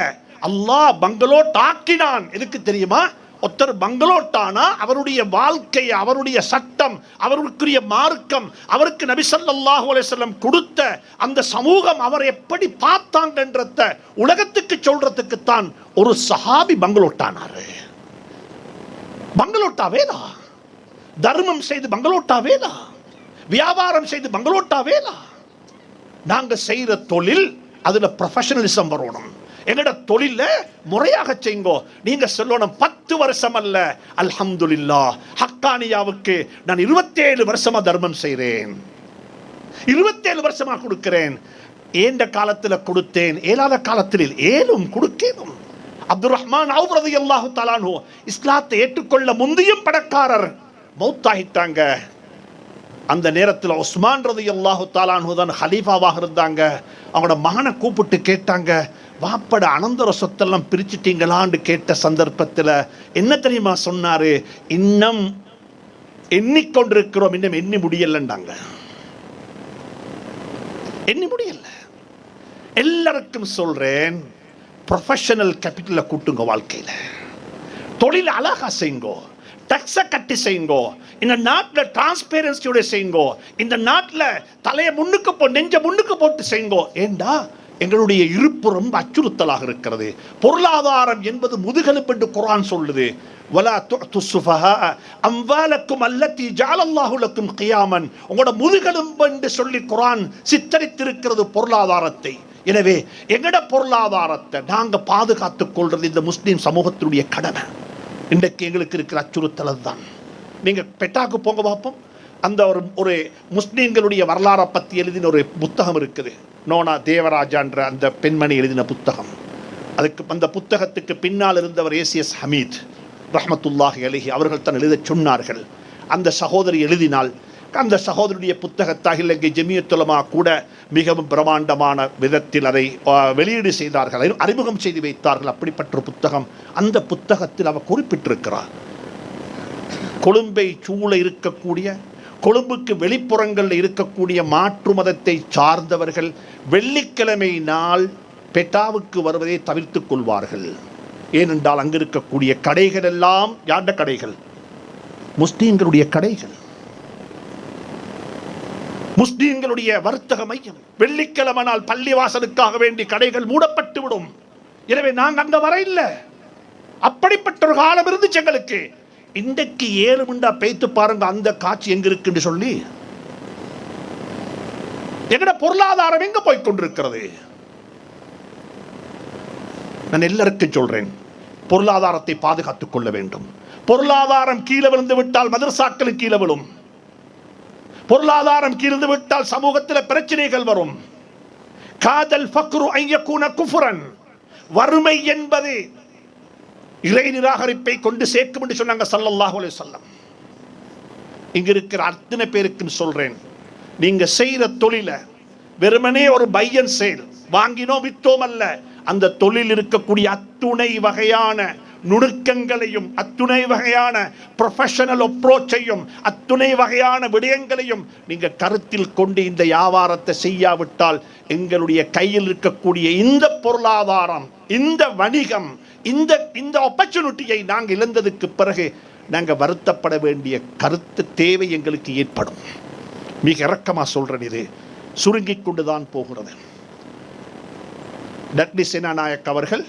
அல்லாஹ் பங்களோட்டாக்கினான். எதுக்கு தெரியுமா? ஒருத்தர் பங்களோட்டானா அவருடைய வாழ்க்கை, அவருடைய சட்டம், அவருக்குரிய மார்க்கம், அவருக்கு நபி ஸல்லல்லாஹு அலைஹி வஸல்லம் கொடுத்த அந்த சமூகம் அவர் எப்படி பார்த்தாங்கன்றத உலகத்துக்கு சொல்றதுக்குத்தான் ஒரு சஹாபி பங்களோட்டானாரு. பங்களோட்டாவேலா? தர்மம் செய்து பங்களோட்டாவேலா? வியாபாரம் செய்து பங்களோட்டாவேலா? நாங்க செய்யற தொழில் அதுல ப்ரொஃபஷனலிசம் வரணும். எங்கட தொழில முறையாக செய்யுங்கோ. நீங்க சொல்லணும் 10 வருஷம் அல்ல, அல்ஹம்துலில்லாஹ் ஹக்கானியாவுக்கு நான் 27 வருஷமா தர்மம் செய்றேன், 27 வருஷமா கொடுக்கிறேன். ஏண்ட காலத்துல கொடுத்தேன், ஏலாத காலத்தில் ஏலும் கொடுக்கேனும். அப்துல் ரஹ்மான் அவுஃப் ரலியல்லாஹு தஆலா அன்ஹு இஸ்லாத்தை ஏற்றுக்கொள்ள முந்தியும் பணக்காரர், மௌத்தாகிட்டாங்க. அந்த நேரத்தில் உஸ்மான் ரலியல்லாஹு தஆலா அன்ஹு தான் ஹலீஃபாவாக இருந்தாங்க. அவங்களோட மகனை கூப்பிட்டு கேட்டாங்க, வாப்பட அனந்தர சொத்தெல்லாம் பிரிச்சுட்டீங்களான்னு கேட்ட சந்தர்ப்பத்தில் என்ன தெரியுமா சொன்னாரு? இன்னும் எண்ணிக்கொண்டிருக்கிறோம், இன்னும் எண்ணி முடியலன்னாங்க. எண்ணி முடியல. எல்லாருக்கும் சொல்றேன், ப்ரொஃபஷனல் கேபிட்டலை கூட்டுங்க, வாழ்க்கையில் தொழில் அழகா செய்யுங்கோ, டாக்ஸை கட்டி செய்யுங்கோ, இந்த நாட்டில் டிரான்ஸ்பேரன்சியோட செய்யுங்கோ, இந்த நாட்டில் தலையை முன்னுக்கு நெஞ்ச முன்னுக்கு போட்டு செய்யுங்கோ. ஏண்டா எங்களுடைய இருப்பு ரொம்ப அச்சுறுத்தலாக இருக்கிறது. பொருளாதாரம் என்பது முதுகெலும்பு என்று குர்ஆன் சொல்லுது. வலா துஅத்து ஸுஃபஹா அம்வாலக்கும் அல்லதி ஜஅலல்லாஹு லக்கும் கியாமன். உங்களோட முதுகெலும்பு என்று சொல்லி குர்ஆன் சித்தரித்திருக்கிறது பொருளாதாரத்தை. எனவே எங்கட பொருளாதாரத்தை நாங்க பாதுகாத்துக் கொள்றது இந்த முஸ்லீம் சமூகத்தினுடைய கடமை. இன்றைக்கு எங்களுக்கு இருக்கிற அச்சுறுத்தல் தான். நீங்க பெட்டாக்கு போங்க பார்ப்போம். அந்த ஒரு முஸ்லீம்களுடைய வரலாறை பற்றி எழுதின ஒரு புத்தகம் இருக்குது, நோனா தேவராஜான்ற அந்த பெண்மணி எழுதின புத்தகம். அதுக்கு அந்த புத்தகத்துக்கு பின்னால் இருந்தவர் ஏசிஎஸ் ஹமீத் ரஹ்மத்துல்லாஹி அலைஹி அவர்கள் தான் எழுத சொன்னார்கள். அந்த சகோதரி எழுதினால் அந்த சகோதரியுடைய புத்தகத்தாக இலங்கை ஜமியத்துல் உலமா கூட மிகவும் பிரமாண்டமான விதத்தில் அதை வெளியீடு செய்தார்கள், அறிமுகம் செய்து வைத்தார்கள். அப்படிப்பட்ட ஒரு புத்தகம். அந்த புத்தகத்தில் அவர் குறிப்பிட்டிருக்கிறார், கொழும்பை சூழ இருக்கக்கூடிய, கொழும்புக்கு வெளிப்புறங்களில் இருக்கக்கூடிய மாற்று மதத்தை சார்ந்தவர்கள் வெள்ளிக்கிழமை நாள் பெட்டாவுக்கு வருவதை தவிர்த்துக் கொள்வார்கள். ஏனென்றால் அங்கு இருக்கக்கூடிய கடைகள் எல்லாம் யாண்ட கடைகள், முஸ்லீம்களுடைய கடைகள், முஸ்லீம்களுடைய வர்த்தக மையம். வெள்ளிக்கிழமை நாள் பள்ளிவாசலுக்காக வேண்டி கடைகள் மூடப்பட்டு விடும். எனவே நாங்கள் அங்க வர இல்லை. அப்படிப்பட்ட ஒரு காலம் இருந்துச்சு எங்களுக்கு. இன்றைக்கு 7 மிண்டா பேத்து பாருங்க அந்த காட்சி எங்க இருக்குன்னு சொல்லி. எங்கட பொருளாதாரம் எங்க போய் கொண்டிருக்கிறது? நான் எல்லாருக்கும் சொல்றேன், பொருளாதாரத்தை பாதுகாத்துக் கொள்ள வேண்டும். பொருளாதாரம் கீழே விழுந்து விட்டால் மதரசாக்கள் கீழே விழும். பொருளாதாரம் கீழ்ந்து விட்டால் சமூகத்தில் பிரச்சனைகள் வரும். காதல் ஃபக்ரு ஐயக்கூன குஃப்ரன், வறுமை என்பது இறை நிராகரிப்பை கொண்டு சேர்க்கும் என்று சொன்னாங்க ஸல்லல்லாஹு அலைஹி வஸல்லம். இங்க இருக்கிற அத்தனை பேருக்கும் சொல்றேன், நீங்க செய்யற தொழில வெறுமனே ஒரு பை அண்ட் சேல், வாங்கினோம் வித்தோம் அல்ல. அந்த தொழில் இருக்கக்கூடிய அத்துணை வகையான நுணுக்கங்களையும், அத்துணை வகையான ப்ரொஃபஷனல் அப்ரோச்சையும், அத்துணை வகையான விடயங்களையும் நீங்க கருத்தில் கொண்டு இந்த வியாபாரத்தை செய்யாவிட்டால் எங்களுடைய கையில் இருக்கக்கூடிய இந்த பொருளாதாரம், இந்த வணிகம், இந்த ஆப்பர்ச்சுனிட்டியை நாங்கள் இழந்ததுக்கு பிறகு நாங்கள் வருத்தப்பட வேண்டிய கருத்து தேவை எங்களுக்கு ஏற்படும். மிக இறக்கமா சொல்றேன், இது சுருங்கிக் கொண்டுதான் போகிறது. டட்லி சேனாநாயக் அவர்கள்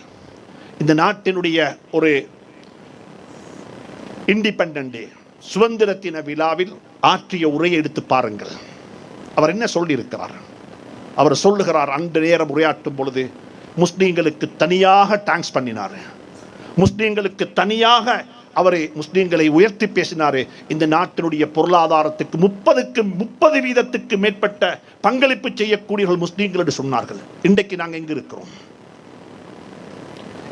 இந்த நாட்டினுடைய ஒரு இண்டிபெண்டன்ட் டே, சுதந்திர தின விழாவில் ஆற்றிய உரையை எடுத்து பாருங்கள். அவர் என்ன சொல்லி இருக்கிறார்? அவர் சொல்லுகிறார், அன்று நேரம் உரையாற்றும் பொழுது முஸ்லீம்களுக்கு தனியாக டாங்க்ஸ் பண்ணினார், முஸ்லீம்களுக்கு தனியாக அவரை முஸ்லீம்களை உயர்த்தி பேசினார். இந்த நாட்டினுடைய பொருளாதாரத்துக்கு 30% மேற்பட்ட பங்களிப்பு செய்யக்கூடியவர்கள் முஸ்லீம்கள் என்று சொன்னார்கள். இன்றைக்கு நாங்கள் எங்க இருக்கிறோம்?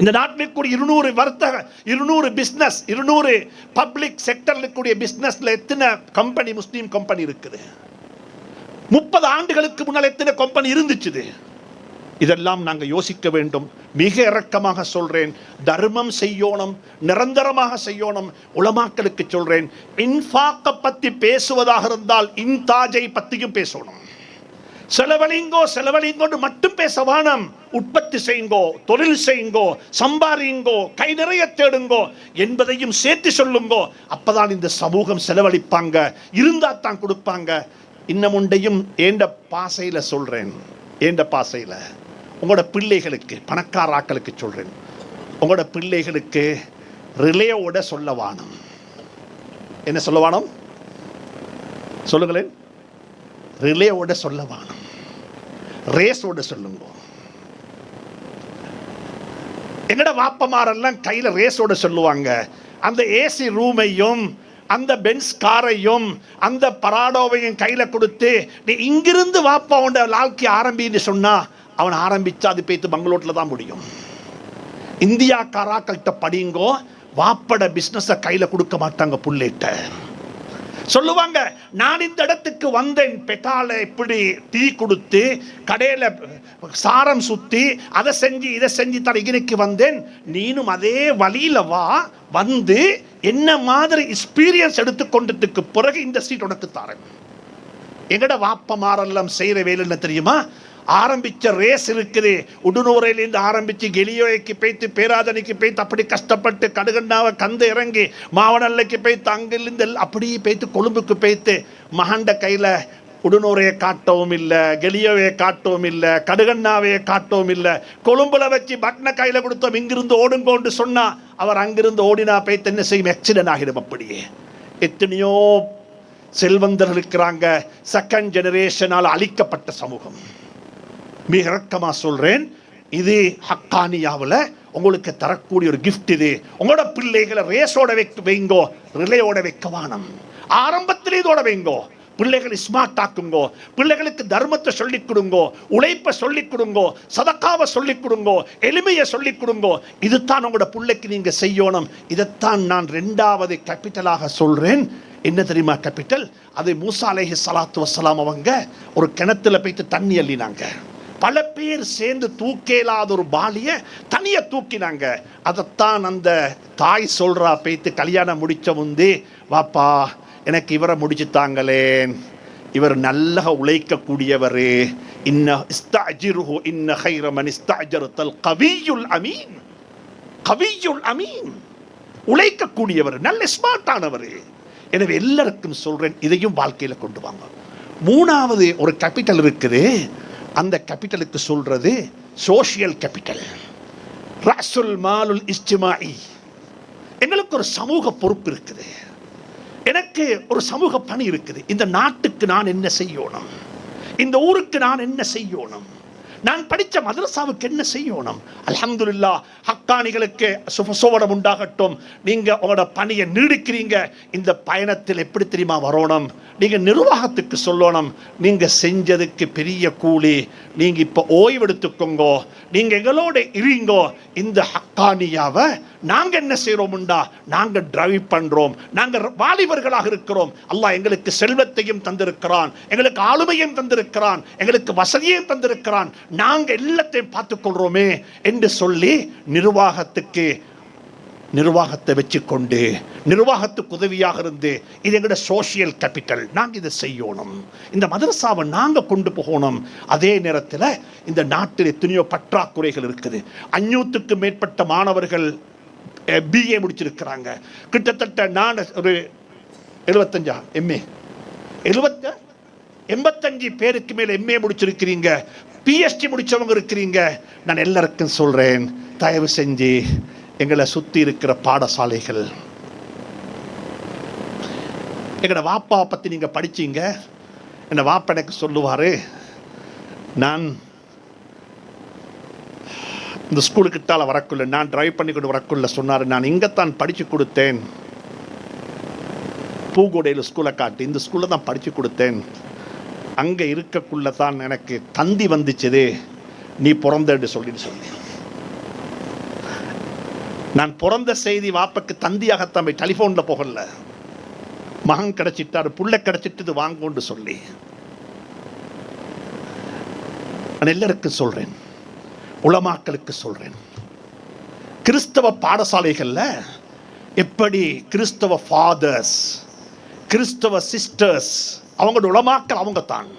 இந்த நாட்டில் கூடிய 200 வர்த்தக, 200 பிசினஸ், 200 பப்ளிக் செக்டர்ல கூடிய பிசினஸ்ல எத்தனை கம்பெனி, முஸ்லீம் கம்பெனி இருக்குது? 30 ஆண்டுகளுக்கு முன்னால் எத்தனை கம்பெனி இருந்துச்சு? இதெல்லாம் நாங்கள் யோசிக்க வேண்டும். மிக இறக்கமாக சொல்றேன், தர்மம் செய்யணும், நிரந்தரமாக செய்யணும். உலமாக்களுக்கு சொல்றேன், இன்ஃபாக்க பத்தி பேசுவதாக இருந்தால் இன்தாஜை பத்தியும் பேசணும். செலவழிங்கோ மட்டும் பேச வேணாம். உற்பத்தி செய்யுங்கோ, தொழில் செய்யுங்கோ, சம்பாதிங்கோ, கை நிறைய தேடுங்கோ என்பதையும் சேர்த்து சொல்லுங்கோ. அப்பதான் இந்த சமூகம் செலவழிப்பாங்க, இருந்தா தான் கொடுப்பாங்க. இன்னும் ஒன்றையும் ஏண்ட பாசையில சொல்றேன், ஏண்ட பாசையில உங்களோட பிள்ளைகளுக்கு, பணக்கார ஆக்களுக்கு சொல்றேன், உங்களோட பிள்ளைகளுக்கு ரிலேயோட சொல்ல வானம். என்ன சொல்ல வானம்? சொல்லுங்களேன். ரிலேயோட சொல்ல வானம், ரேஸோட சொல்லுங்க. எங்கட வாப்பமாரெல்லாம் கையில ரேஸோட சொல்லுவாங்க. அந்த ஏசி ரூமையும் அந்த பென்ஸ் காரையும் அந்த பராடோவையும் கையில கொடுத்து நீ இங்கிருந்து வாப்பாவோட வாழ்க்கை ஆரம்பின்னு சொன்னா அவன் ஆரம்பிச்சா அது பேத்து பங்களோட்ல தான் முடியும். இந்தியா காராக்கள்கிட்ட படிங்கோ, வாப்பட பிசினஸ கையில கொடுக்க மாட்டாங்க. புள்ளிட்ட சொல்லுவாங்க, நான் இந்த இடத்துக்கு வந்தேன் பெட்டால இப்படி டீ கொடுத்து கடையில சாரம் சுத்தி அதை செஞ்சு இதை செஞ்சு தரகினைக்கு வந்தேன், நீனும் அதே வழியில வா, வந்து என்ன மாதிரி எக்ஸ்பீரியன்ஸ் எடுத்துக்கொண்டதுக்கு பிறகு இந்த சீட் உனக்கு தரேன். எங்கட வாப்பமாரெல்லாம் செய்யற வேலை என்ன தெரியுமா? ஆரம்பிச்ச ரேஸ் இருக்குது, உடுநூரையிலிருந்து ஆரம்பிச்சு கெலியோய்க்கு போய்த்து பேராதனைக்கு போய்த்து அப்படி கஷ்டப்பட்டு கடுகண்ணாவை கந்து இறங்கி மாவனல்லைக்கு போய்த்து அங்கிருந்து அப்படியே போய்த்து கொழும்புக்கு போய்த்து மகண்ட கையில் உடுநூரையை காட்டவும் இல்லை, கெலியோவையை காட்டவும் இல்லை, கடுகண்ணாவையை காட்டவும் இல்லை. கொழும்புல வச்சு பட்ன கையில் கொடுத்தோம், இங்கிருந்து ஓடுங்கோன்னு சொன்னா அவர் அங்கிருந்து ஓடினா போய்த்து என்ன செய்யும்? ஆக்சிடென்ட் ஆகிடும். அப்படியே எத்தனையோ செல்வந்தர்கள் இருக்கிறாங்க. செகண்ட் ஜெனரேஷனால் அழிக்கப்பட்ட சமூகம். மிக இறக்கமா சொல்றேன், இது ஹக்கானியாவில் உங்களுக்கு தரக்கூடிய ஒரு கிஃப்ட். இது உங்களோட பிள்ளைகளை ரேஸோட வைங்கோ, ரிலேயோட வைக்க வானம். ஆரம்பத்திலே இதோட வைங்கோ. பிள்ளைகளை ஸ்மார்ட் ஆக்குங்கோ, பிள்ளைகளுக்கு தர்மத்தை சொல்லிக் கொடுங்கோ, உழைப்பை சொல்லிக் கொடுங்கோ, சதக்காவை சொல்லிக் கொடுங்கோ, எளிமையை சொல்லிக் கொடுங்கோ. இதுதான் உங்களோட பிள்ளைக்கு நீங்க செய்யணும். இதைத்தான் நான் 2வது கேபிட்டலாக சொல்றேன். என்ன தெரியுமா கேபிட்டல்? அது மூசா அலைஹி ஸலாத்து வஸ்ஸலாம் அவங்க ஒரு கிணத்துல போயிட்டு தண்ணி அள்ளினாங்க. பல பேர் சேர்ந்து தூக்கேலாத ஒரு பாலிய தனிய தூக்கினாங்க. அதைத்தான் அந்த தாய் சொல்றா, போய்த்து கல்யாணம் முடிச்ச முந்தி, வாப்பா எனக்கு இவரை முடிச்சுத்தாங்களேன், இவர் நல்லா உழைக்கக்கூடியவர், இன்ன இஸ்தஅஜிருஹு இன்ன கைர மன் இஸ்தஅஜர்தல் கவியுல் அமீன். கவியுல் அமீன், உழைக்கக்கூடியவர், நல்ல ஸ்மார்ட்டானவர். எனவே எல்லாருக்கும் சொல்றேன், இதையும் வாழ்க்கையில கொண்டு வாங்க. 3வது ஒரு கேபிட்டல் இருக்குது. அந்த கேபிட்டலுக்கு சொல்றது சோஷியல் கேபிட்டல், ரஸுல் மாலுல் இஜ்திமாஇ. எங்களுக்கு ஒரு சமூக பொறுப்பு இருக்குது, எனக்கு ஒரு சமூக பணி இருக்குது. இந்த நாட்டுக்கு நான் என்ன செய்யணும், இந்த ஊருக்கு நான் என்ன செய்யணும், நான் படித்த மதரசாவுக்கு என்ன செய்யணும். அல்ஹம்துலில்லாஹ், ஹக்கானிகளுக்கு சுபசோவனம் உண்டாகட்டும். நீங்க உங்களோட பணியை நீடிக்கிறீங்க. இந்த பயணத்தில் எப்படி தெரியுமா வரணும்? நீங்க நிர்வாகத்துக்கு சொல்லணும், நீங்க செஞ்சதுக்கு பெரிய கூலி, நீங்க இப்ப ஓய்வெடுத்துக்கோங்கோ, நீங்க எங்களோட இருங்கோ. இந்த ஹக்கானியாவை நாங்க என்ன செய்யறோம்டா, நாங்க டிரைவ் பண்றோம், நாங்க வாலிபர்களாக இருக்கிறோம். அல்லாஹ் எங்களுக்கு செல்வத்தையும் தந்திருக்கிறான், எங்களுக்கு ஆளுமையும் தந்திருக்கிறான், எங்களுக்கு வசதியையும் தந்திருக்கிறான், நாங்க எல்லாத்தையும் பார்த்துக் கொள்றோமே என்று சொல்லி நிர்வாகத்தை வச்சுக்கொண்டு நிர்வாகத்துக்கு உதவியாக இருந்து, இது எங்களோட சோஷியல் கேபிட்டல், நாங்கள் இதை செய்யணும். இந்த மதரசாவை நாங்கள் கொண்டு போகணும். அதே நேரத்தில் இந்த நாட்டில் எத்தனையோ பற்றாக்குறைகள் இருக்குது. 500க்கு மேற்பட்ட மாணவர்கள் பிஏ முடிச்சிருக்கிறாங்க. கிட்டத்தட்ட நான் ஒரு 75 எம்ஏ 85 பேருக்கு மேல் எம்ஏ முடிச்சிருக்கிறீங்க, பிஎஸ்டி முடிச்சவங்க இருக்கிறீங்க. நான் எல்லாருக்கும் சொல்றேன், தயவு செஞ்சு எங்களை சுத்தி இருக்கிற பாடசாலைகள், எங்களோட வாப்பா பத்தி நீங்க படிச்சீங்க. என்ன வாப்பா எனக்கு சொல்லுவாரு, நான் இந்த ஸ்கூலுக்கிட்டால வரக்குள்ள, நான் டிரைவ் பண்ணி கொண்டு வரக்குள்ள சொன்னாரு, நான் இங்கத்தான் படிச்சு கொடுத்தேன், பூகோடையில் ஸ்கூலை காட்டி இந்த ஸ்கூல்ல தான் படிச்சு கொடுத்தேன், அங்க இருக்கக்குள்ள தான் எனக்கு தந்தி வந்துச்சது, நீ பிறந்தன்னு சொல்லி நான் பிறந்த செய்தி வாப்பக்கு தந்தியாகத்தான் போய் டெலிஃபோன்ல போகல, மகன் கிடைச்சிட்டாரு, புள்ள கிடைச்சிட்டு வாங்கன்னு சொல்லி. நான் எல்லாருக்கும் சொல்றேன், உலமாக்களுக்கு சொல்றேன், கிறிஸ்தவ பாடசாலைகள்ல எப்படி கிறிஸ்தவ ஃபாதர்ஸ், கிறிஸ்தவ சிஸ்டர்ஸ், அவங்களோட உலமாக்கள் அவங்க தான்.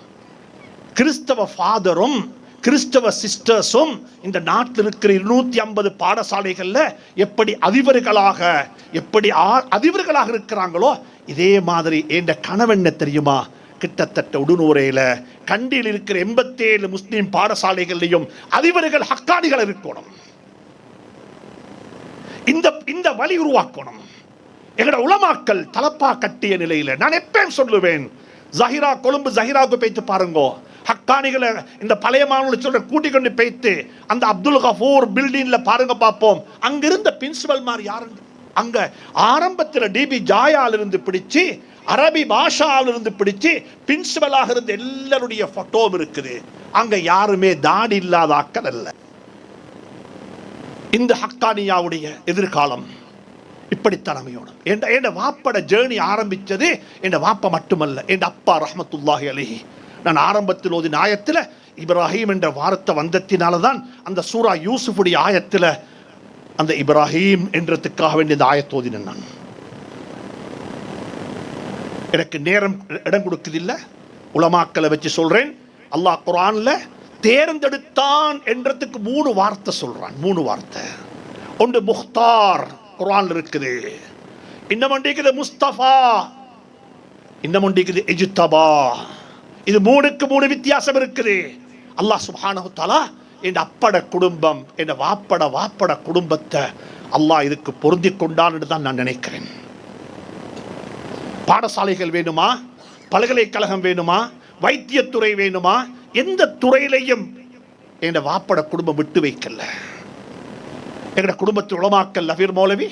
கிறிஸ்தவ ஃபாதரும் கிறிஸ்தவ சிஸ்டர்ஸும் இந்த நாட்டில் இருக்கிற 250 பாடசாலைகள்ல எப்படி அதிபர்களாக இருக்கிறாங்களோ, இதே மாதிரி என்ற கனவென்ன தெரியுமா? கிட்டத்தட்ட உடுநூரையில கண்டியில் இருக்கிற 87 முஸ்லிம் பாடசாலைகளையும் அதிபர்கள் ஹக்கானிகள் இருக்கணும். இந்த வழி உருவாக்கணும். எங்களோட உலமாக்கள் தலப்பா கட்டிய நிலையில நான் எப்பயும் சொல்லுவேன், ஜஹிரா கொழும்பு ஜஹிராவுக்கு போய்த்து பாருங்கோ, ஹக்கானிகளை இந்த பழைய மாணவர்கள் சொல்ற கூட்டிக் கொண்டு போய்த்து அந்த அப்துல் கஃபூர் பில்டிங்ல பாருங்க பார்ப்போம். அங்கிருந்த பிரின்சிபல் மாதிரி யாருன்னு அங்க ஆரம்பத்தில் டிபி ஜாயாலிருந்து பிடிச்சு அரபி பாஷாவிலிருந்து பிடிச்சு பிரின்சிபலாக இருந்த எல்லாருடைய போட்டோவும் இருக்குது. அங்க யாருமே தாடி இல்லாத ஆக்கள் அல்ல. இந்த ஹக்கானியாவுடைய எதிர்காலம் இப்படித்தான் அமையணும். என் வாப்பட ஜேர்னி ஆரம்பிச்சது என் வாப்பா மட்டுமல்ல, என் அப்பா ரஹ்மத்துல்லாஹி அலைஹி. நான் ஆரம்பத்தில் ஓதின ஆயத்தில் இப்ராஹிம் என்ற வார்த்தை வந்தத்தினால்தான் அந்த சூரா யூசுஃபுடைய ஆயத்தில் அந்த இப்ராஹிம் என்றதுக்காக வேண்டிய அந்த ஆயத்தை ஓதினேன். நான் எனக்கு நேரம் இடம் கொடுக்குதில்லை, உலமாக்களை வச்சு சொல்றேன். அல்லாஹ் குர்ஆன்ல தேர்ந்தெடுத்தான் என்றதுக்கு 3 வார்த்தை சொல்றான். 3 வார்த்தை. ஒன்று முக்தார் குர்ஆன்ல இருக்குது, இன்னும் ஒன்று முஸ்தபா, இன்னும் ஒன்று இஜ்தபா. இது 3க்கு 3 வித்தியாசம் இருக்குது. அல்லாஹ் சுப்ஹானஹு வ தஆலா என் அப்பட குடும்பம், என் வாப்பட குடும்பத்தை அல்லாஹ் இதுக்கு பொருந்தி கொண்டான் என்று தான் நான் நினைக்கிறேன். பாடசாலைகள் வேணுமா, பல்கலைக்கழகம் வேணுமா, வைத்தியத்துறை வேணுமா, எந்த துறையிலையும் என் வாப்பட குடும்பம் விட்டு வைக்கல. எங்கட குடும்பத்தில் உலமாக்கல் லஃபீர் மௌலவி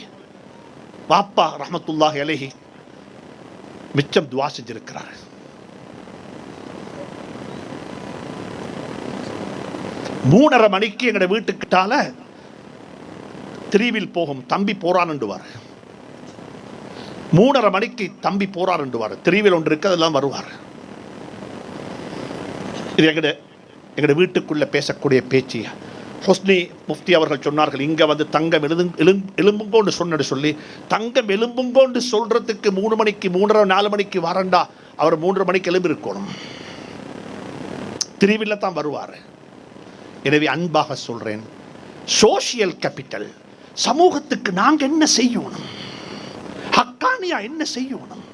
வாப்பா ரஹ்மத்துல்லாஹி அலைஹி மிச்சம் துஆ செஞ்சிருக்கிறார். மூணரை மணிக்கு எங்கட வீட்டுக்கிட்டால திரிவில் போகும் தம்பி போறான்ண்டுவார். 3:30 மணிக்கு தம்பி போறான்ண்டுவார். திரிவில் ஒன்று இருக்கு, அதெல்லாம் வருவார். இது எங்கட வீட்டுக்குள்ள பேசக்கூடிய பேச்சு. ஹுஸ்னி முஃப்தி அவர்கள் சொன்னார்கள், இங்க வந்து தங்கம் எலும்புங்கோண்டு சொன்னது சொல்லி, தங்கம் எலும்புங்கோண்டு சொல்றதுக்கு 3 மணிக்கு 3:30 4 மணிக்கு வரண்டா அவர் 3:30 மணிக்கு எலும்பு இருக்கணும். திரிவில் தான் வருவார். எனவே அன்பாக சொல்றேன், சோசியல் கேபிட்டல் சமூகத்துக்கு நாங்க என்ன செய்யணும், ஹக்கானியா என்ன செய்யணும்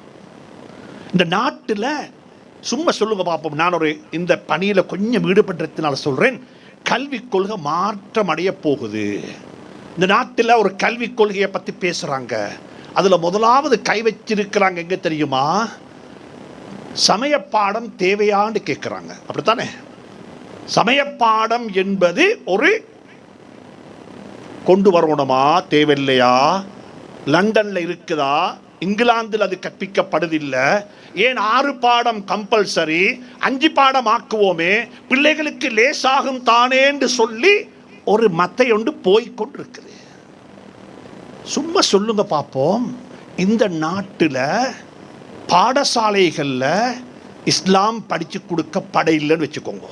இந்த நாட்டில் சும்மா சொல்லுங்க பார்ப்போம். நான் ஒரு இந்த பணியில கொஞ்சம் ஈடுபடுறதுனால சொல்றேன், கல்வி கொள்கை மாற்றம் அடைய போகுது. இந்த நாட்டில் ஒரு கல்விக் கொள்கையை பத்தி பேசுறாங்க. அதுல முதலாவது கை வச்சிருக்கிறாங்க எங்க தெரியுமா, சமய பாடம் தேவையான்னு கேட்கிறாங்க. அப்படித்தானே? சமய பாடம் என்பது ஒரு கொண்டு வரணுமா தேவையில்லையா, லண்டன்ல இருக்குதா, இங்கிலாந்தில் அது கற்பிக்கப்படுதில்லை, ஏன் 6 பாடம் கம்பல்சரி 5 பாடம் ஆக்குவோமே, பிள்ளைகளுக்கு லேசாகும் தானேன்னு சொல்லி ஒரு மத்தை ஒன்று போய்கொண்டிருக்குது. சும்மா சொல்லுங்க பார்ப்போம், இந்த நாட்டில் பாடசாலைகளில் இஸ்லாம் படிச்சு கொடுக்கப்பட இல்லைன்னு வச்சுக்கோங்க.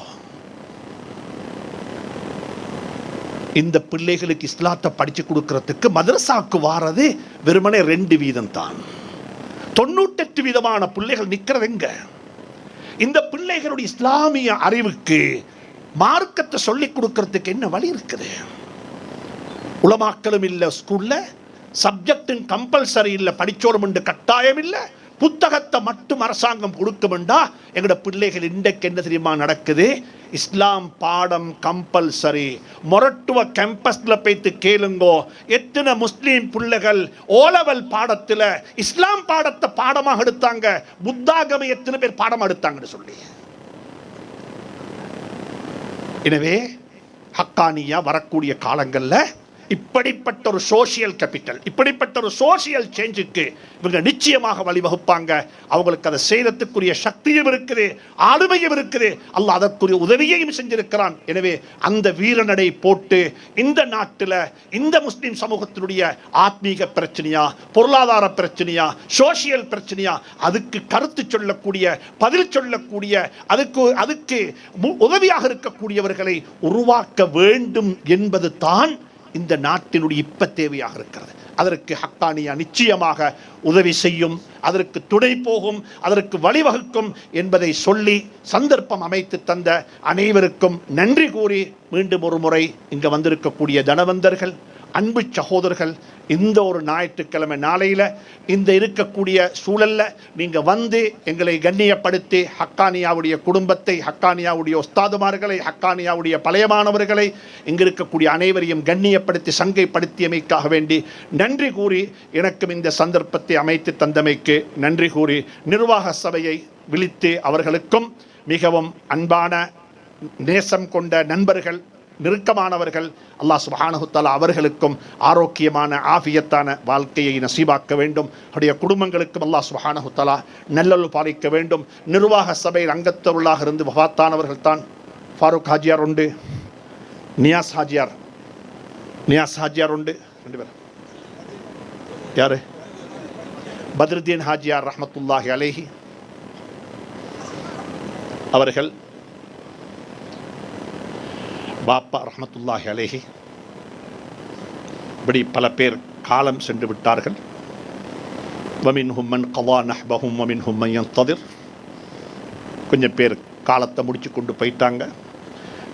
இந்த பிள்ளைகளுக்கு இஸ்லாத்தை படிச்சு கொடுக்கறதுக்கு மதரசாக்கு வாரது வெறுமனே 2% தான். 98% பிள்ளைகள் நிக்கிறது எங்க? இந்த பிள்ளைகளுடைய இஸ்லாமிய அறிவுக்கு மார்க்கத்தை சொல்லிக் கொடுக்கறதுக்கு என்ன வழி இருக்குது? உலமாக்களும் இல்லை, ஸ்கூல்ல சப்ஜெக்டும் கம்பல்சரி இல்லை, படிச்சோரும் என்று கட்டாயம் இல்லை, புத்தகத்தை மட்டும் அரசாங்கம் கொடுக்கும்டா எங்கட பிள்ளைகள் இன்றைக்கு என்ன தெரியுமா நடக்குது, இஸ்லாம் பாடம் கம்பல்சரி. மொரட்டுவ கேம்பஸ்ல போய்த்து கேளுங்கோ, எத்தனை முஸ்லீம் பிள்ளைகள் ஓலவல் பாடத்தில் இஸ்லாம் பாடத்தை பாடமாக எடுத்தாங்க, புத்தாகம எத்தனை பேர் பாடம் எடுத்தாங்கன்னு சொல்லி. எனவே ஹக்கானியா வரக்கூடிய காலங்களில் இப்படிப்பட்ட ஒரு சோசியல் கேபிட்டல், இப்படிப்பட்ட ஒரு சோசியல் சேஞ்சுக்கு இவங்க நிச்சயமாக வழிவகுப்பாங்க. அவங்களுக்கு அதை செய்யறதுக்குரிய சக்தியும் இருக்குது, ஆளுமையும் இருக்குது. அல்லாஹ் அதற்குரிய உதவியையும் செஞ்சிருக்கிறான். எனவே அந்த வீரநடை போட்டு இந்த நாட்டில் இந்த முஸ்லிம் சமூகத்தினுடைய ஆத்மீக பிரச்சனையா, பொருளாதார பிரச்சனையா, சோசியல் பிரச்சனையா, அதுக்கு கருத்து சொல்லக்கூடிய, பதில் சொல்லக்கூடிய, அதுக்கு உதவியாக இருக்கக்கூடியவர்களை உருவாக்க வேண்டும் என்பது தான் இந்த நாட்டினுடைய இப்ப தேவையாக இருக்கிறது. அதற்கு ஹக்கானியா நிச்சயமாக உதவி செய்யும், அதற்கு துணை போகும், அதற்கு வழிவகுக்கும் என்பதை சொல்லி சந்தர்ப்பம் அமைத்து தந்த அனைவருக்கும் நன்றி கூறி மீண்டும் ஒரு முறை இங்கு வந்திருக்கக்கூடிய தனவந்தர்கள், அன்பு சகோதரர்கள், இந்த ஒரு ஞாயிற்றுக்கிழமை நாளையில் இந்த இருக்கக்கூடிய சூழலில் நீங்கள் வந்து எங்களை கண்ணியப்படுத்தி ஹக்கானியாவுடைய குடும்பத்தை, ஹக்கானியாவுடைய உஸ்தாதுமார்களை, ஹக்கானியாவுடைய பழைய மாணவர்களை, இங்கு இருக்கக்கூடிய அனைவரையும் கண்ணியப்படுத்தி சங்கைப்படுத்தியமைக்காக வேண்டி நன்றி கூறி, எனக்கும் இந்த சந்தர்ப்பத்தை அமைத்து தந்தமைக்கு நன்றி கூறி, நிர்வாக சபையை விழித்து அவர்களுக்கும் மிகவும் அன்பான நேசம் கொண்ட நண்பர்கள், நெருக்கமானவர்கள். அல்லாஹ் சுப்ஹானஹு தஆலா அவர்களுக்கும் ஆரோக்கியமான ஆஃபியத்தான வாழ்க்கையை நசீபாக்க வேண்டும். அவருடைய குடும்பங்களுக்கும் அல்லாஹ் சுப்ஹானஹு தஆலா நல்லருள் பாலிக்க வேண்டும். நிர்வாக சபையில் அங்கத்தவர்களாக இருந்து வஃபாத்தானவர்கள் தான் ஃபாரூக் ஹாஜியார் உண்டு, நியாஸ் ஹாஜியார் உண்டு, 2 பேர். யாரு? பத்ருத்தீன் ஹாஜியார் ரஹ்மத்துல்லாஹி அலைஹி அவர்கள், பாப்பா ரஹ்மத்துல்லாஹி அலைஹி. இப்படி பல பேர் காலம் சென்று விட்டார்கள். வமின்ஹும் மன் கதா நஹ்பஹும் வமின்ஹும் மன் யன்ததிர். கொஞ்சம் பேர் காலத்தை முடிச்சு கொண்டு போயிட்டாங்க.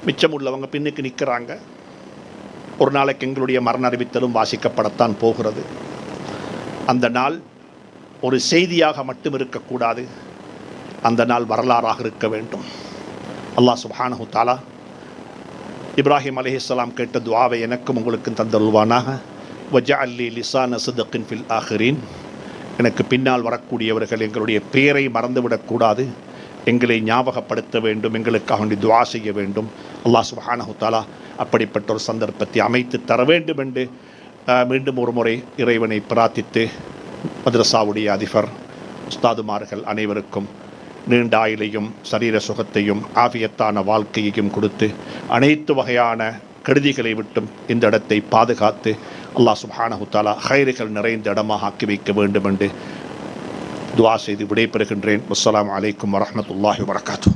மிச்சம் உள்ளவங்க பின்னுக்கு நிற்கிறாங்க. ஒரு நாளைக்கு எங்களுடைய மரண அறிவித்தலும் வாசிக்கப்படத்தான் போகிறது. அந்த நாள் ஒரு செய்தியாக மட்டும் இருக்கக்கூடாது, அந்த நாள் வரலாறாக இருக்க வேண்டும். அல்லாஹ் சுப்ஹானஹு தஆலா இப்ராஹிம் அலைஹிஸ்ஸலாம் கேட்ட துஆவை எனக்கும் உங்களுக்கும் தந்தருள்வானாக. வஜஅல் லி லிசான சித்கின் ஃபில் ஆகிரீன். எனக்கு பின்னால் வரக்கூடியவர்கள் எங்களுடைய பெயரை மறந்துவிடக்கூடாது, எங்களை ஞாபகப்படுத்த வேண்டும், எங்களுக்காக வேண்டி துஆ செய்ய வேண்டும். அல்லாஹ் சுப்ஹானஹு தஆலா அப்படிப்பட்ட ஒரு சந்தர்ப்பத்தை அமைத்து தர வேண்டும் என்று மீண்டும் ஒரு முறை இறைவனை பிரார்த்தித்து, மദ്രஸாவுடைய அதிபர் உஸ்தாதுமார்கள் அனைவருக்கும் நீண்ட ஆயுளையும் சரீர சுகத்தையும் ஆஃபியத்தான வாழ்க்கையையும் கொடுத்து அனைத்து வகையான கெடுதிகளை விட்டும் இந்த இடத்தை பாதுகாத்து அல்லாஹ் சுப்ஹானஹு தஆலா ஹைர்கள் நிறைந்த இடமாக ஆக்கி வைக்க வேண்டும் என்று துஆ செய்து விடைபெறுகின்றேன். அஸ்ஸலாமு அலைக்கும் வரஹ்மத்துல்லாஹி வபரகாத்துஹு.